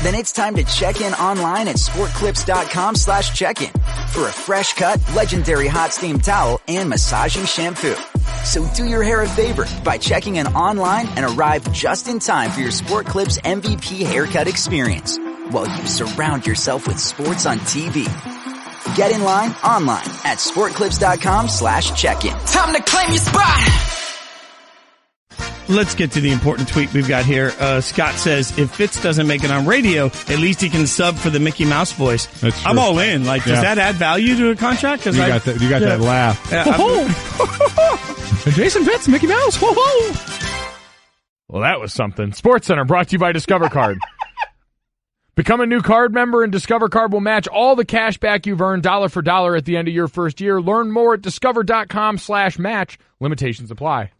Then it's time to check in online at sportclips.com/check-in for a fresh cut, legendary hot steam towel and massaging shampoo. So do your hair a favor by checking in online and arrive just in time for your Sport Clips MVP haircut experience while you surround yourself with sports on TV. Get in line online at sportclips.com/check-in. Time to claim your spot! Let's get to the important tweet we've got here. Scott says, if Fitz doesn't make it on radio, at least he can sub for the Mickey Mouse voice. That's true. I'm all in. Does that add value to a contract? You got that laugh. Jason Fitz, Mickey Mouse. Well, that was something. SportsCenter brought to you by Discover Card. Become a new card member and Discover Card will match all the cash back you've earned dollar for dollar at the end of your first year. Learn more at discover.com/match. Limitations apply.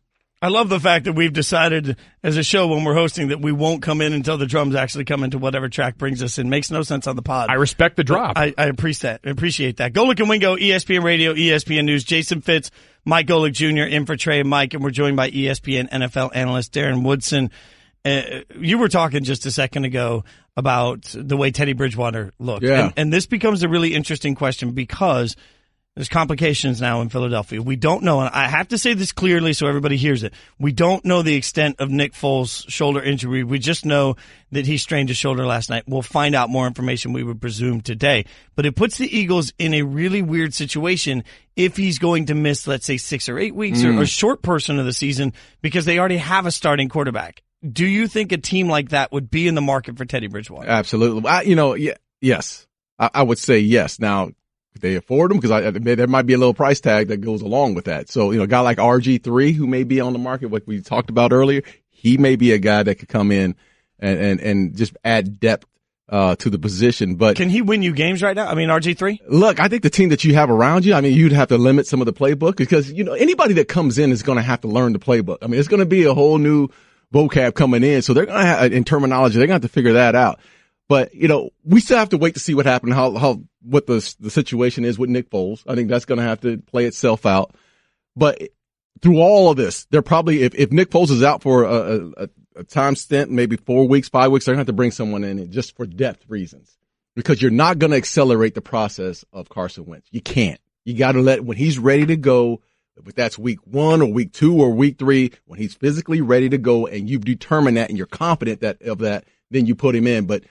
I love the fact that we've decided as a show when we're hosting that we won't come in until the drums actually come into whatever track brings us in. Makes no sense on the pod. I respect the drop. I appreciate that. Golic and Wingo, ESPN Radio, ESPN News. Jason Fitz, Mike Golic Jr. in for Trey and Mike, and we're joined by ESPN NFL analyst Darren Woodson. You were talking just a second ago about the way Teddy Bridgewater looked. Yeah. And this becomes a really interesting question because there's complications now in Philadelphia. We don't know, and I have to say this clearly so everybody hears it. We don't know the extent of Nick Foles' shoulder injury. We just know that he strained his shoulder last night. We'll find out more information, we would presume, today. But it puts the Eagles in a really weird situation if he's going to miss, let's say, 6 or 8 weeks or a short portion of the season because they already have a starting quarterback. Do you think a team like that would be in the market for Teddy Bridgewater? Absolutely. Yes. I would say yes. Now, could they afford him? Because there might be a little price tag that goes along with that. So, a guy like RG3 who may be on the market, like we talked about earlier, he may be a guy that could come in and just add depth to the position. But can he win you games right now? I mean, RG3? Look, I think the team that you have around you, I mean, you'd have to limit some of the playbook because, anybody that comes in is going to have to learn the playbook. I mean, it's going to be a whole new vocab coming in. So they're going to have, in terminology, they're going to have to figure that out. But, we still have to wait to see what happened, what the situation is with Nick Foles. I think that's going to have to play itself out. But through all of this, they're probably, if Nick Foles is out for a time stint, maybe 4 weeks, 5 weeks, they're going to have to bring someone in just for depth reasons because you're not going to accelerate the process of Carson Wentz. You can't. You got to when he's ready to go, if that's week 1 or week 2 or week 3, when he's physically ready to go and you've determined that and you're confident of that, then you put him in. But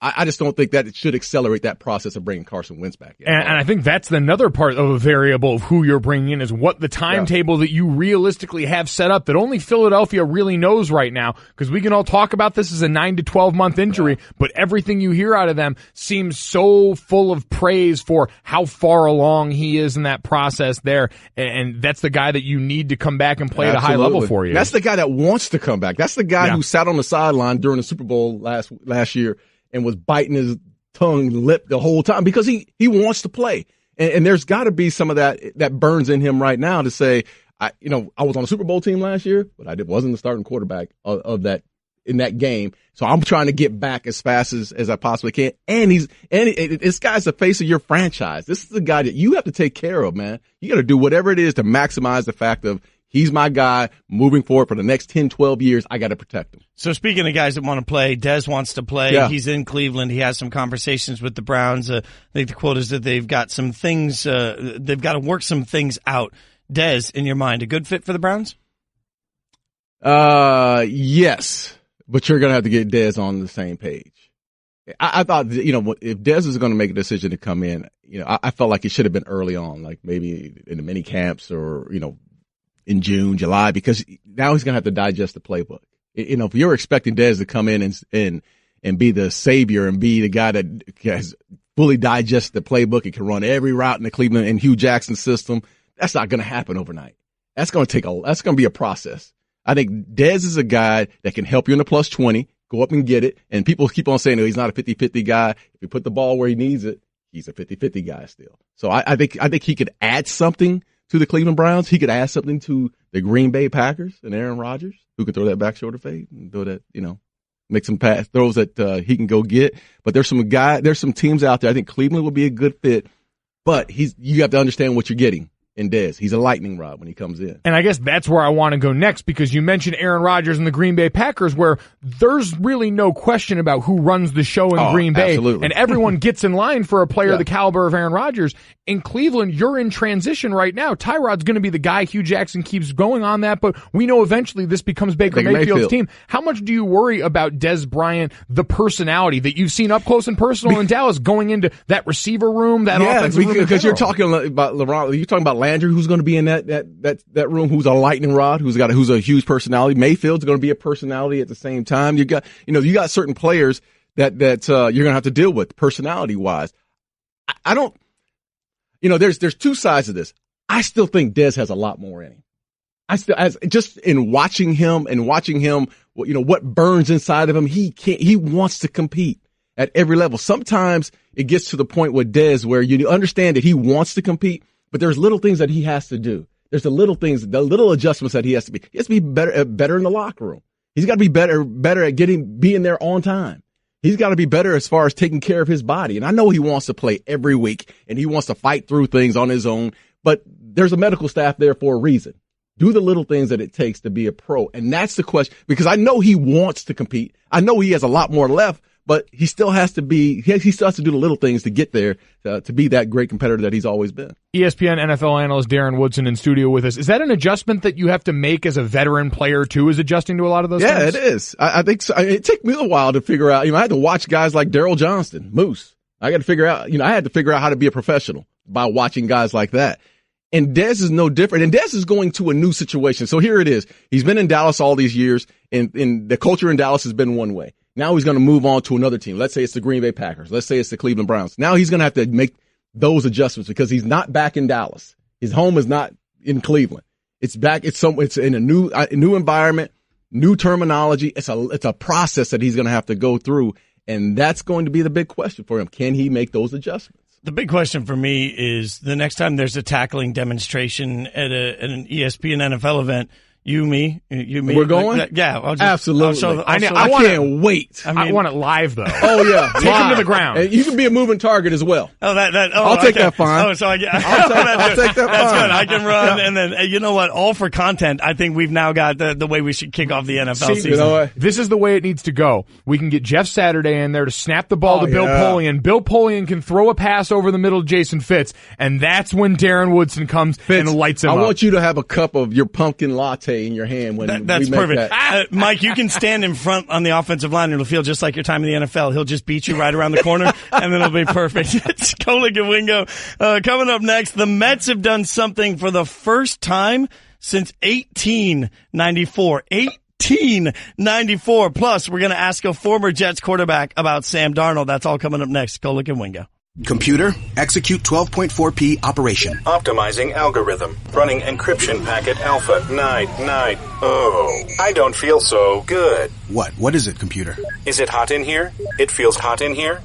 I just don't think that it should accelerate that process of bringing Carson Wentz back in. And I think that's another part of a variable of who you're bringing in is what the timetable that you realistically have set up that only Philadelphia really knows right now, because we can all talk about this as a 9 to 12 month injury, but everything you hear out of them seems so full of praise for how far along he is in that process there. And that's the guy that you need to come back and play at a high level for you. That's the guy that wants to come back. That's the guy who sat on the sideline during the Super Bowl last year and was biting his tongue and lip the whole time because he wants to play. And there's got to be some of that burns in him right now to say, I was on a Super Bowl team last year, but I wasn't the starting quarterback of that in that game. So I'm trying to get back as fast as I possibly can. And this guy's the face of your franchise. This is the guy that you have to take care of, man. You got to do whatever it is to maximize the fact of he's my guy moving forward for the next 10, 12 years. I got to protect him. So speaking of guys that want to play, Dez wants to play. Yeah. He's in Cleveland. He has some conversations with the Browns. I think the quote is that they've got some things, they've got to work some things out. Dez, in your mind, a good fit for the Browns? Yes, but you're going to have to get Dez on the same page. I thought, if Dez is going to make a decision to come in, I felt like it should have been early on, like maybe in the mini camps or, in June, July, because now he's going to have to digest the playbook. If you're expecting Dez to come in and be the savior and be the guy that has fully digested the playbook and can run every route in the Cleveland and Hugh Jackson system, that's not going to happen overnight. That's going to be a process. I think Dez is a guy that can help you in the plus 20, go up and get it. And people keep on saying, he's not a 50-50 guy. If you put the ball where he needs it, he's a 50-50 guy still. So I think he could add something to the Cleveland Browns. He could add something to the Green Bay Packers and Aaron Rodgers, who can throw that back shoulder fade and throw that, make some pass throws that he can go get. But there's some teams out there. I think Cleveland will be a good fit, but you have to understand what you're getting in Dez. He's a lightning rod when he comes in. And I guess that's where I want to go next, because you mentioned Aaron Rodgers and the Green Bay Packers, where there's really no question about who runs the show in Green Bay. Absolutely. And everyone gets in line for a player of the caliber of Aaron Rodgers. In Cleveland, you're in transition right now. Tyrod's going to be the guy. Hugh Jackson keeps going on that, but we know eventually this becomes Baker Mayfield's team. How much do you worry about Dez Bryant, the personality that you've seen up close and personal in Dallas, going into that receiver room, that offensive room? Because you're talking about LeBron, you're talking about Landry, who's going to be in that room, who's a lightning rod, who's a huge personality. Mayfield's going to be a personality at the same time. You got certain players that you're going to have to deal with personality wise. I don't. There's two sides of this. I still think Dez has a lot more in him. Just in watching him, what burns inside of him, he wants to compete at every level. Sometimes it gets to the point with Dez where you understand that he wants to compete, but there's little things that he has to do. There's the little adjustments that he has to be. He has to be better in the locker room. He's got to be better at being there on time. He's got to be better as far as taking care of his body. And I know he wants to play every week and he wants to fight through things on his own, but there's a medical staff there for a reason. Do the little things that it takes to be a pro. And that's the question, because I know he wants to compete. I know he has a lot more left, but he still has to do the little things to get there, to be that great competitor that he's always been. ESPN NFL analyst Darren Woodson in studio with us. Is that an adjustment that you have to make as a veteran player too, is adjusting to a lot of those things? Yeah, it is. I think so. It took me a while to figure out, I had to watch guys like Daryl Johnston, Moose. I got to figure out, I had to figure out how to be a professional by watching guys like that. And Dez is no different. And Dez is going to a new situation. So here it is. He's been in Dallas all these years, and the culture in Dallas has been one way. Now he's going to move on to another team. Let's say it's the Green Bay Packers. Let's say it's the Cleveland Browns. Now he's going to have to make those adjustments because he's not back in Dallas. His home is not in Cleveland. It's back. It's in a new environment, new terminology. It's a process that he's going to have to go through. And that's going to be the big question for him. Can he make those adjustments? The big question for me is the next time there's a tackling demonstration at an ESPN NFL event, you, me. We're going? Yeah. Absolutely. I can't wait. I want it live, though. Oh, yeah. Take him to the ground. And you can be a moving target as well. I'll take that fine. Oh, so I'll take that That's fine. good. I can run. And then, you know what? All for content. I think we've now got the way we should kick off the NFL season. You know what? This is the way it needs to go. We can get Jeff Saturday in there to snap the ball to Bill Polian. Bill Polian can throw a pass over the middle to Jason Fitz, and that's when Darren Woodson comes and lights him up. I want you to have a cup of your pumpkin latte in your hand when that's perfect. Mike, you can stand in front on the offensive line and it'll feel just like your time in the NFL. He'll just beat you right around the corner and then it'll be perfect. It's Golic and Wingo. Coming up next, the Mets have done something for the first time since 1894. 1894. Plus, we're going to ask a former Jets quarterback about Sam Darnold. That's all coming up next. Golic and Wingo. Computer, execute 12.4p operation. Optimizing algorithm. Running encryption packet alpha. Night. Oh, I don't feel so good. What is it, computer? Is it hot in here? It feels hot in here.